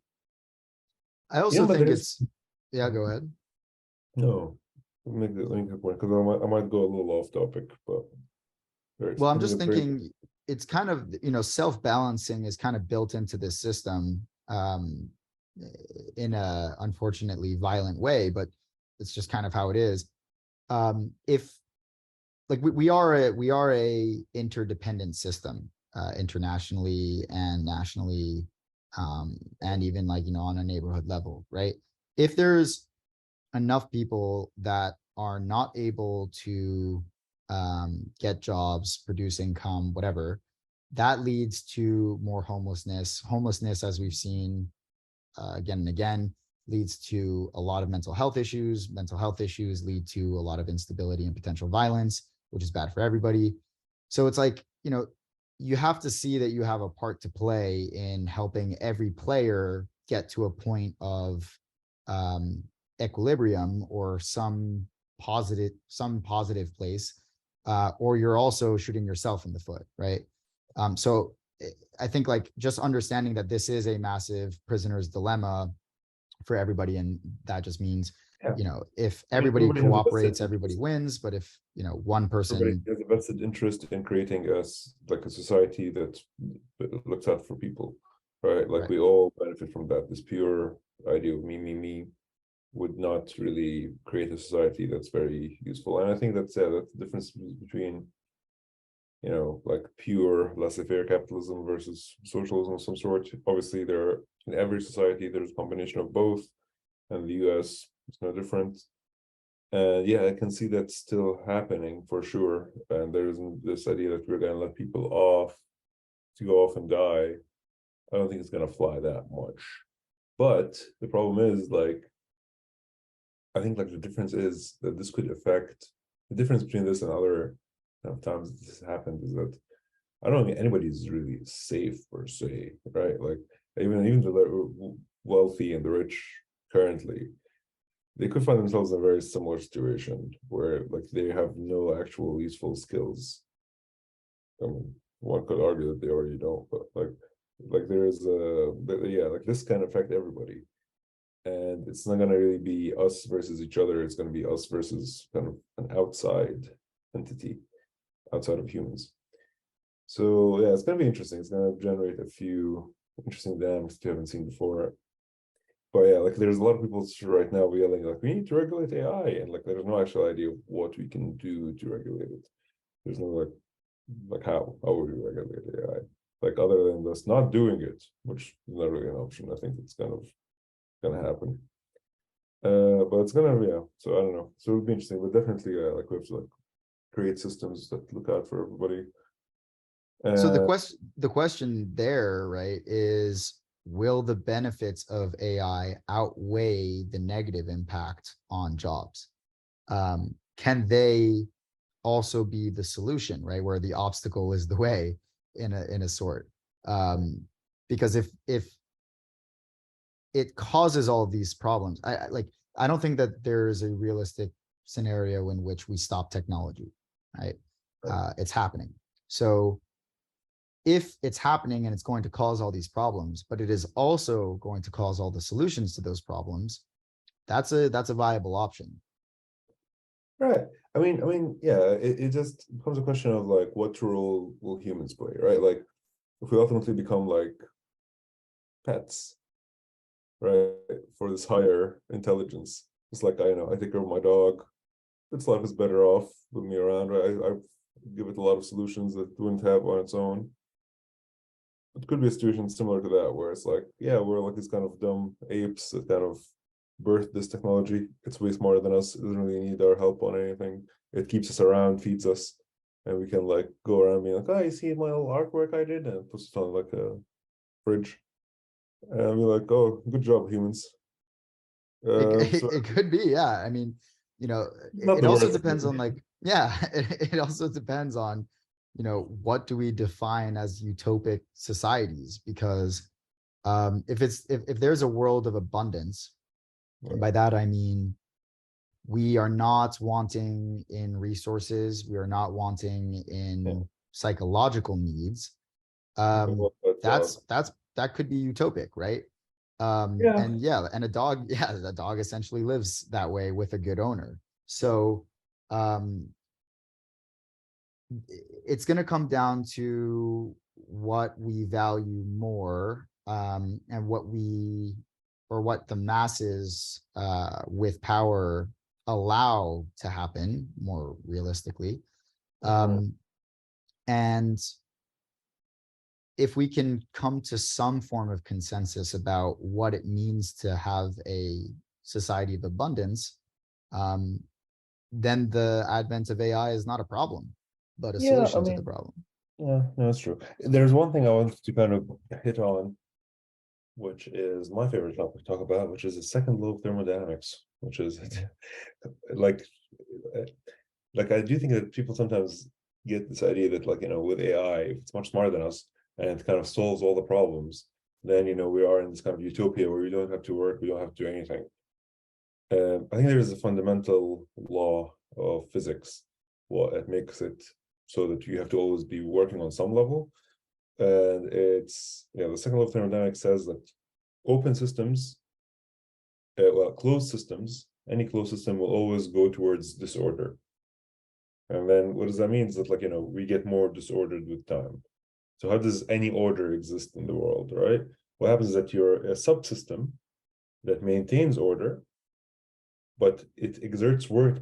I also But think there's it's, yeah, go ahead. no, let me make the point because I might go a little off topic, but there's Well, I'm I think just it's very thinking it's kind of, self-balancing is kind of built into this system, in a unfortunately violent way, but it's just kind of how it is. If like we are a interdependent system, internationally and nationally, and even like on a neighborhood level, right? If there's enough people that are not able to get jobs, produce income, whatever, that leads to more homelessness. Homelessness, as we've seen again and again, leads to a lot of mental health issues. Mental health issues lead to a lot of instability and potential violence, which is bad for everybody. So it's like, you have to see that you have a part to play in helping every player get to a point of um, equilibrium or some positive place, or you're also shooting yourself in the foot, right? So I think like just understanding that this is a massive prisoner's dilemma for everybody, and that just means, yeah. if I mean, everybody everybody has a vested cooperates, everybody interest. wins. But if one Everybody person, has a vested interest in creating us like a society that looks out for people, right? Like right, we all benefit from that. This pure idea of me would not really create a society that's very useful. And I think that's the difference between like pure laissez-faire capitalism versus socialism of some sort. Obviously, in every society there's a combination of both, and the US is no different. And yeah, I can see that still happening for sure. And there's this idea that we're going to let people off to go off and die. I don't think it's going to fly that much. But the problem is, like, I think like the difference is that this could affect the difference between this and other times this happened is that I don't think anybody's really safe per se, right? Like even the wealthy and the rich currently, they could find themselves in a very similar situation where like they have no actual useful skills. I mean, one could argue that they already don't, but like there is yeah, like this can affect everybody. And it's not gonna really be us versus each other, it's gonna be us versus kind of an outside entity outside of humans. So yeah, it's gonna be interesting. It's gonna generate a few interesting dynamics that you haven't seen before. But yeah, like there's a lot of people right now yelling like we need to regulate AI, and like there's no actual idea of what we can do to regulate it. There's no like how would we regulate AI? Like other than just not doing it, which is not really an option. I think it's kind of gonna happen. But it's gonna so I don't know. So it'll be interesting, but definitely like we have to like create systems that look out for everybody. so the Uh question there, right, is will the benefits of AI outweigh the negative impact on jobs? Can they also be the solution, right, where the obstacle is the way, in a sort? Because if it causes all of these problems, I don't think that there is a realistic scenario in which we stop technology, right? Right. It's happening. So if it's happening and it's going to cause all these problems, but it is also going to cause all the solutions to those problems, that's a viable option. Right. Yeah, it just becomes a question of like what role will humans play, right? Like if we ultimately become like pets, right, for this higher intelligence. It's like I take care of my dog. Its life is better off with me around, right? I give it a lot of solutions that it wouldn't have on its own. It could be a situation similar to that, where it's like, yeah, we're like these kind of dumb apes that kind of birthed this technology. It's way smarter than us. It doesn't really need our help on anything. It keeps us around, feeds us, and we can like go around being like, oh, you see my little artwork I did, and it puts it on like a fridge, and we're like, oh, good job, humans. So It could be, yeah. I mean, not it the also worst depends thing. on like, yeah, it also depends on, what do we define as utopic societies? Because if there's a world of abundance, and by Right. that I mean we are not wanting in resources, we are not wanting Yeah. in psychological needs, Okay, um well, that dog. that could be utopic, right? Yeah. And yeah, and a dog, yeah, the dog essentially lives that way with a good owner. So um it's going to come down to what we value more, and what the masses with power allow to happen more realistically. Mhm. um and if we can come to some form of consensus about what it means to have a society of abundance, um, then the advent of AI is not a problem, but a Yeah, solution to the problem. yeah, no, it's true. There's one thing I wanted to kind of hit on, which is my favorite topic to talk about, which is the second law of thermodynamics, which is like, uh, like I do think that people sometimes get this idea that like, with AI, if it's much smarter than us and it kind of solves all the problems, then, we are in this kind of utopia where we don't have to work, we don't have to do anything. I think there is a fundamental law of physics, what it makes it so that you have to always be working on some level. And it's, the second law of thermodynamics says that open systems, well, closed systems, any closed system will always go towards disorder. And then what does that mean? Is that like, we get more disordered with time. So how does any order exist in the world, right? What happens is that you're a subsystem that maintains order, but it exerts work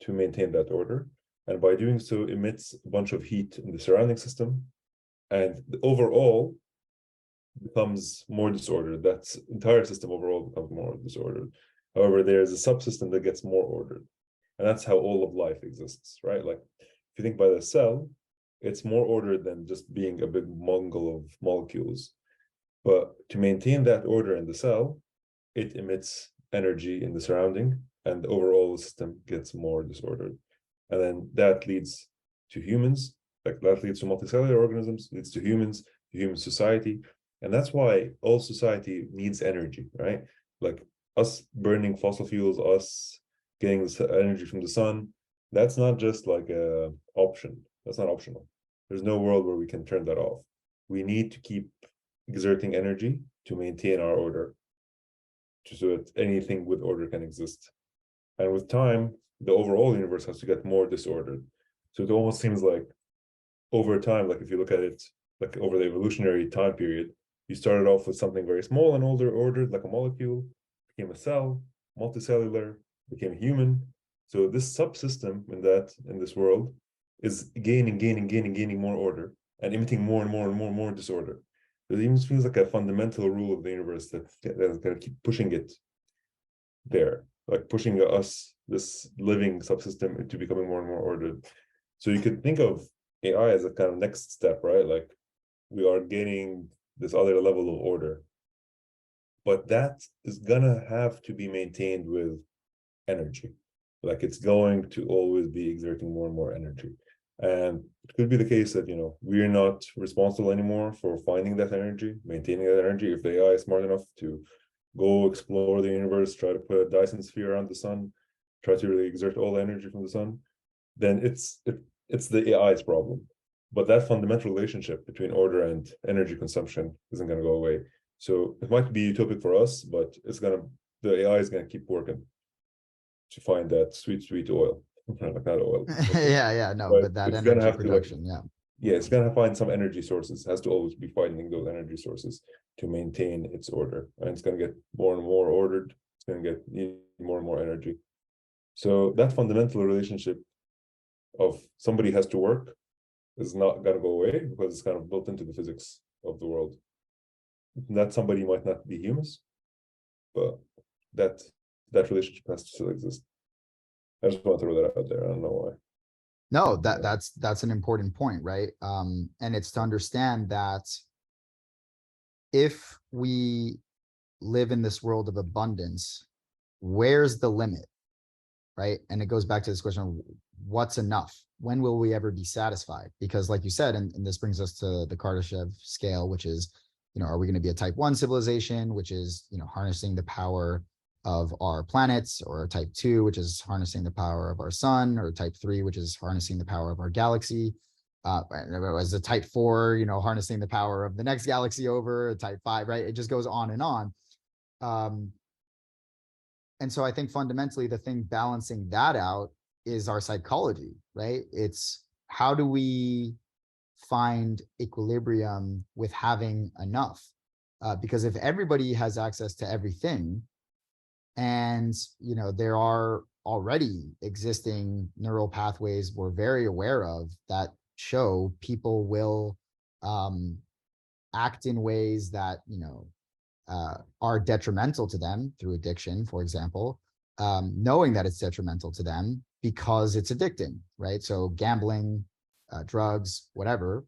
to maintain that order. And by doing so, emits a bunch of heat in the surrounding system. And the overall becomes more disordered. That entire system overall becomes more disordered. However, there's a subsystem that gets more ordered. And that's how all of life exists, right? Like if you think by the cell, it's more ordered than just being a big mongrel of molecules. But to maintain that order in the cell, it emits energy in the surrounding, and the overall system gets more disordered. And then that leads to humans, like that leads to multicellular organisms, leads to humans, to human society. And that's why all society needs energy, right? Like us burning fossil fuels, us getting this energy from the sun, that's not just like a option. That's not optional. There's no world where we can turn that off. We need to keep exerting energy to maintain our order, so that anything with order can exist. And with time, the overall universe has to get more disordered. So it almost seems like over time, like if you look at it, like over the evolutionary time period, you started off with something very small and older ordered, like a molecule, became a cell, multicellular, became human. So this subsystem in this world is gaining more order and emitting more and more and more and more disorder. It even feels like a fundamental rule of the universe that's going to keep pushing it there, like pushing us, this living subsystem, into becoming more and more ordered. So you could think of AI as a kind of next step, right? Like we are gaining this other level of order, but that is gonna have to be maintained with energy. Like it's going to always be exerting more and more energy. And it could be the case that, we're not responsible anymore for finding that energy, maintaining that energy. If the AI is smart enough to go explore the universe, try to put a Dyson sphere around the sun, try to really exert all the energy from the sun, then it's the AI's problem. But that fundamental relationship between order and energy consumption isn't going to go away. So it might be utopic for us, but the AI is going to keep working to find that sweet oil. Like not oil, Yeah, no, but but that it's going to energy have to like, production, yeah. yeah, it's going to find some energy sources. It has to always be finding those energy sources to maintain its order, and it's going to get more and more ordered. It's going to get need more and more energy. So that fundamental relationship of somebody has to work is not going to go away because it's kind of built into the physics of the world. That somebody might not be humans, but that that relationship has to still exist. I just want to throw that out there. I don't know why. No, Yeah. that's an important point, right? And it's to understand that if we live in this world of abundance, where's the limit, right? And it goes back to this question of what's enough? When will we ever be satisfied? Because like you said, and this brings us to the Kardashev scale, which is, are we going to be a type 1 civilization, which is, harnessing the power of our planets, or type 2, which is harnessing the power of our sun, or type 3, which is harnessing the power of our galaxy. As a type 4, harnessing the power of the next galaxy over, type 5, right? It just goes on and on. And so I think fundamentally the thing balancing that out is our psychology, right? It's how do we find equilibrium with having enough? Because if everybody has access to everything, and there are already existing neural pathways we're very aware of that show people will act in ways that are detrimental to them through addiction, for example, knowing that it's detrimental to them because it's addicting, right? So gambling, drugs, whatever.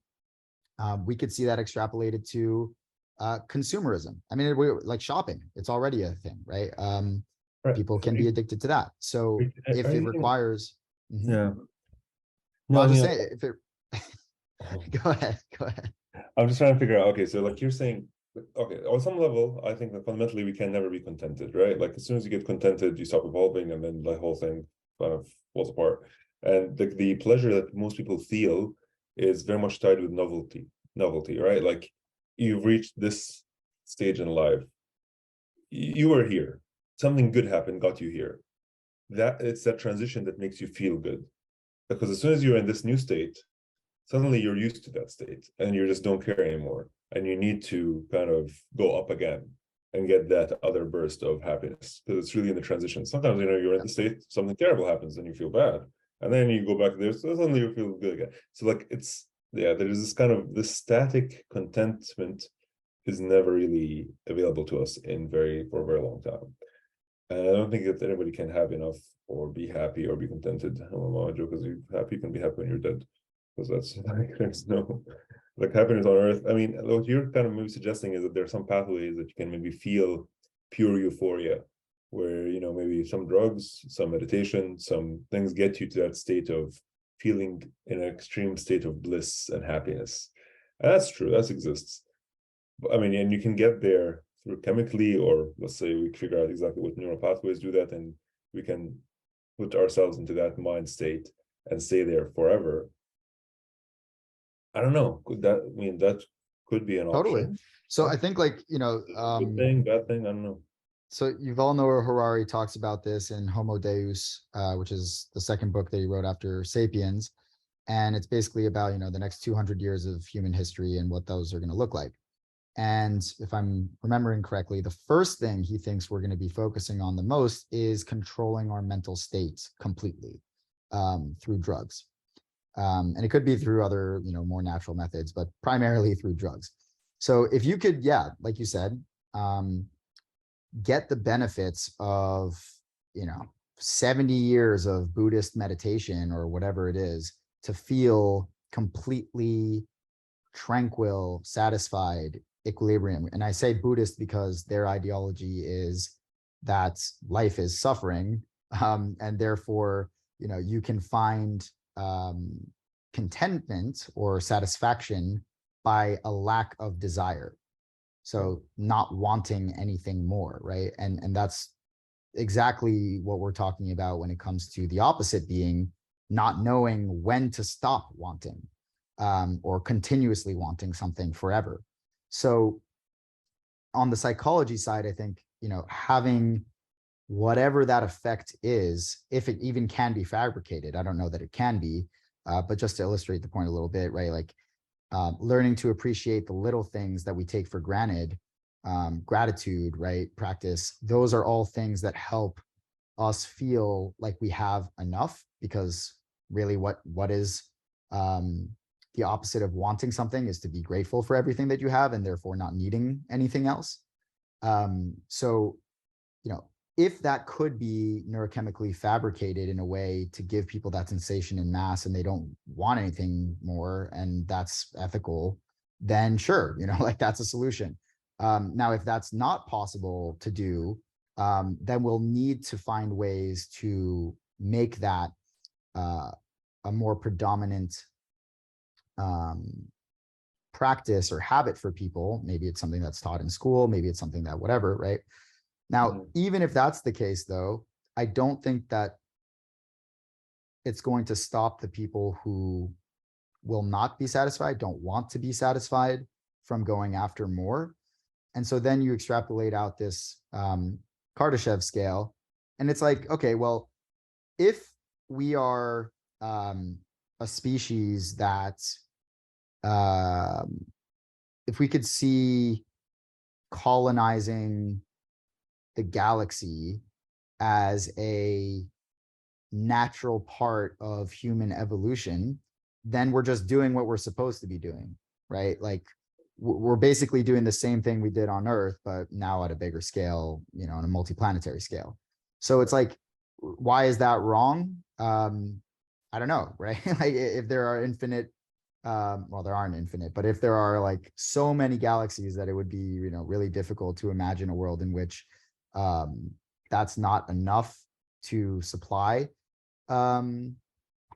We could see that extrapolated to consumerism. I mean, like shopping, it's already a thing, right? Right. People can be addicted to that. So if it requires, yeah. No, well, I I'll just mean, say if it, go ahead. I'm just trying to figure out. Okay, so like you're saying, okay, on some level, I think that fundamentally we can never be contented, right? Like as soon as you get contented, you stop evolving, and then the whole thing kind of falls apart. And the pleasure that most people feel is very much tied with novelty, right? Like you've reached this stage in life, you were here, something good happened, got you here. That it's that transition that makes you feel good, because as soon as you're in this new state, suddenly you're used to that state and you just don't care anymore, and you need to kind of go up again and get that other burst of happiness, because it's really in the transition. Sometimes you're in the state, something terrible happens and you feel bad, and then you go back there, so suddenly you feel good again. So like it's, yeah, there's this kind of this static contentment is never really available to us for a very long time. And I don't think that anybody can have enough or be happy or be contented. Because you're happy, you can be happy when you're dead, because that's like there's no like happiness on earth. I mean, what you're kind of maybe suggesting is that there are some pathways that you can maybe feel pure euphoria, where maybe some drugs, some meditation, some things get you to that state of feeling in an extreme state of bliss and happiness. And that's true, that exists. I mean, and you can get there through chemically, or let's say we figure out exactly what neural pathways do that, and we can put ourselves into that mind state and stay there forever. I don't know. That could be an Totally. option. So I think like, Good thing, bad thing, I don't know. so Yuval Noah Harari talks about this in Homo Deus, which is the second book that he wrote after Sapiens. And it's basically about, the next 200 years of human history and what those are going to look like. And if I'm remembering correctly, the first thing he thinks we're going to be focusing on the most is controlling our mental states completely through drugs. And it could be through other, more natural methods, but primarily through drugs. So if you could, yeah, like you said, get the benefits of, 70 years of Buddhist meditation or whatever it is to feel completely tranquil, satisfied, equilibrium. And I say Buddhist because their ideology is that life is suffering, and therefore, you can find contentment or satisfaction by a lack of desire. So not wanting anything more, right? And that's exactly what we're talking about when it comes to the opposite being not knowing when to stop wanting, or continuously wanting something forever. So on the psychology side, I think, having whatever that effect is, if it even can be fabricated, I don't know that it can be, but just to illustrate the point a little bit, right? Like learning to appreciate the little things that we take for granted, gratitude, right? Practice, those are all things that help us feel like we have enough, because really what is the opposite of wanting something is to be grateful for everything that you have and therefore not needing anything else. So, if that could be neurochemically fabricated in a way to give people that sensation in mass and they don't want anything more, and that's ethical, then sure, like that's a solution. Now, if that's not possible to do, then we'll need to find ways to make that a more predominant um, practice or habit for people. Maybe it's something that's taught in school, maybe it's something that whatever, right? Now, even if that's the case, though, I don't think that it's going to stop the people who will not be satisfied, don't want to be satisfied, from going after more. And so then you extrapolate out this Kardashev scale, and it's like, okay, well, if we are a species that, um, if we could see colonizing the galaxy as a natural part of human evolution, then we're just doing what we're supposed to be doing, right? Like we're basically doing the same thing we did on Earth, but now at a bigger scale, on a multiplanetary scale. So it's like, why is that wrong? I don't know, right? Like if there are infinite, well, there aren't infinite, but if there are like so many galaxies that it would be, really difficult to imagine a world in which that's not enough to supply um,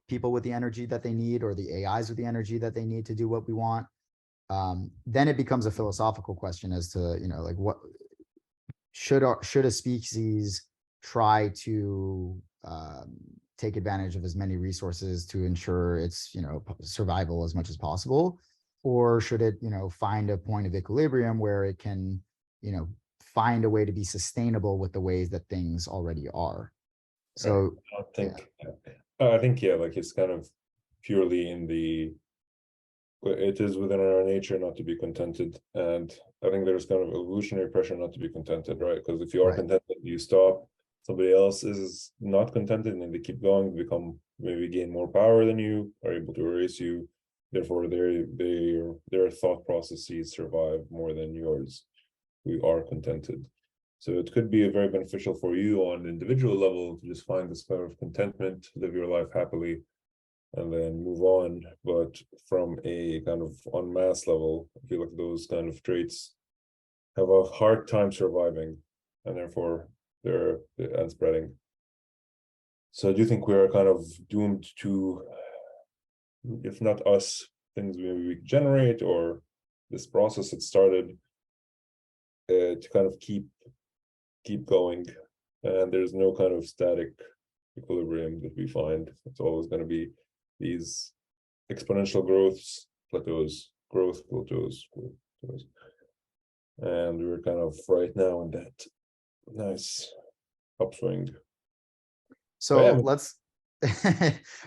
people with the energy that they need, or the AIs with the energy that they need to do what we want. Then it becomes a philosophical question as to, like what should a species try to take advantage of as many resources to ensure its survival as much as possible, or should it find a point of equilibrium where it can find a way to be sustainable with the ways that things already are. Right. So I yeah. think, I think, yeah, like it's kind of purely it is within our nature not to be contented. And I think there's kind of evolutionary pressure not to be contented, right? Because if you are Right. contented, you stop, somebody else is not contented and they keep going, become maybe gain more power than you, are able to erase you. Therefore, their thought processes survive more than yours. We are contented. So it could be very beneficial for you on an individual level to just find this kind of contentment, live your life happily, and then move on. But from a kind of en masse level, I feel like those kind of traits have a hard time surviving, and therefore they're and spreading. So I do think we are kind of doomed to, if not us, things maybe we generate or this process that started to kind of keep going, and there's no kind of static equilibrium that we find. It's always going to be these exponential growths, plateaus, growth plateaus, plateaus. And we're kind of right now in that nice upswing. But So yeah, let's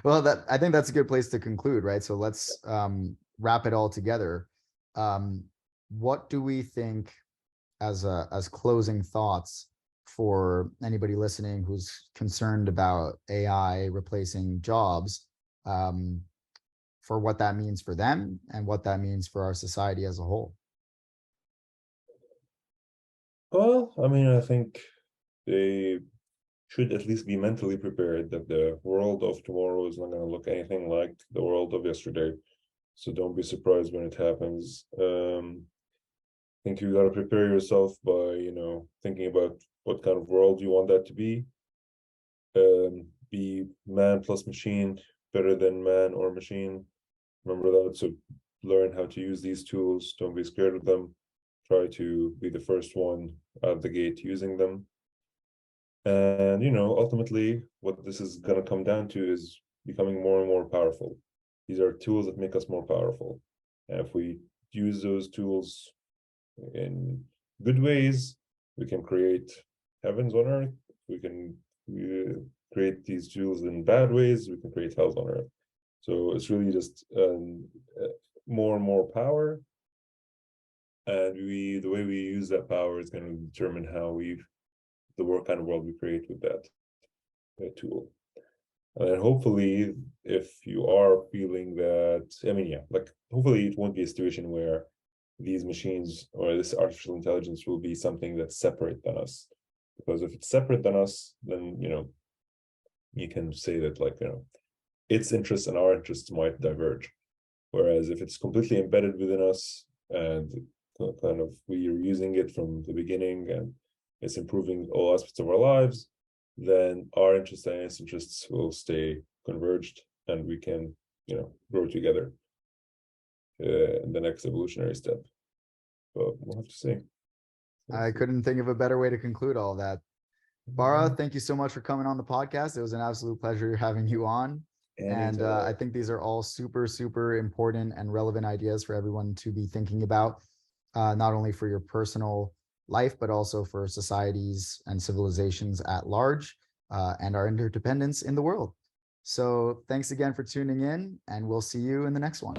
well, that I think that's a good place to conclude, right? So let's wrap it all together. Um, what do we think as closing thoughts for anybody listening who's concerned about AI replacing jobs, um, for what that means for them and what that means for our society as a whole? well, I mean, I think they should at least be mentally prepared that the world of tomorrow is not going to look anything like the world of yesterday. So don't be surprised when it happens. I think you got to prepare yourself by, thinking about what kind of world you want that to be. Be man plus machine better than man or machine. Remember that. So learn how to use these tools. Don't be scared of them. Try to be the first one out of the gate using them. And ultimately what this is going to come down to is becoming more and more powerful. These are tools that make us more powerful, and if we use those tools in good ways, we can create heavens on earth. We can create these tools in bad ways, we can create hells on earth. So it's really just more and more power, and the way we use that power is going to determine what kind of world we create with that tool. And hopefully, if you are feeling that, I mean, yeah, like hopefully it won't be a situation where these machines or this artificial intelligence will be something that's separate than us. Because if it's separate than us, then you can say that its interests and our interests might diverge. Whereas if it's completely embedded within us and kind of we're using it from the beginning and it's improving all aspects of our lives, then our interests and its interests will stay converged, and we can, grow together in the next evolutionary step. But we'll have to see. I couldn't think of a better way to conclude all of that. Bara, thank you so much for coming on the podcast. It was an absolute pleasure having you on. And I think these are all super, super important and relevant ideas for everyone to be thinking about, not only for your personal life, but also for societies and civilizations at large, and our interdependence in the world. So thanks again for tuning in, and we'll see you in the next one.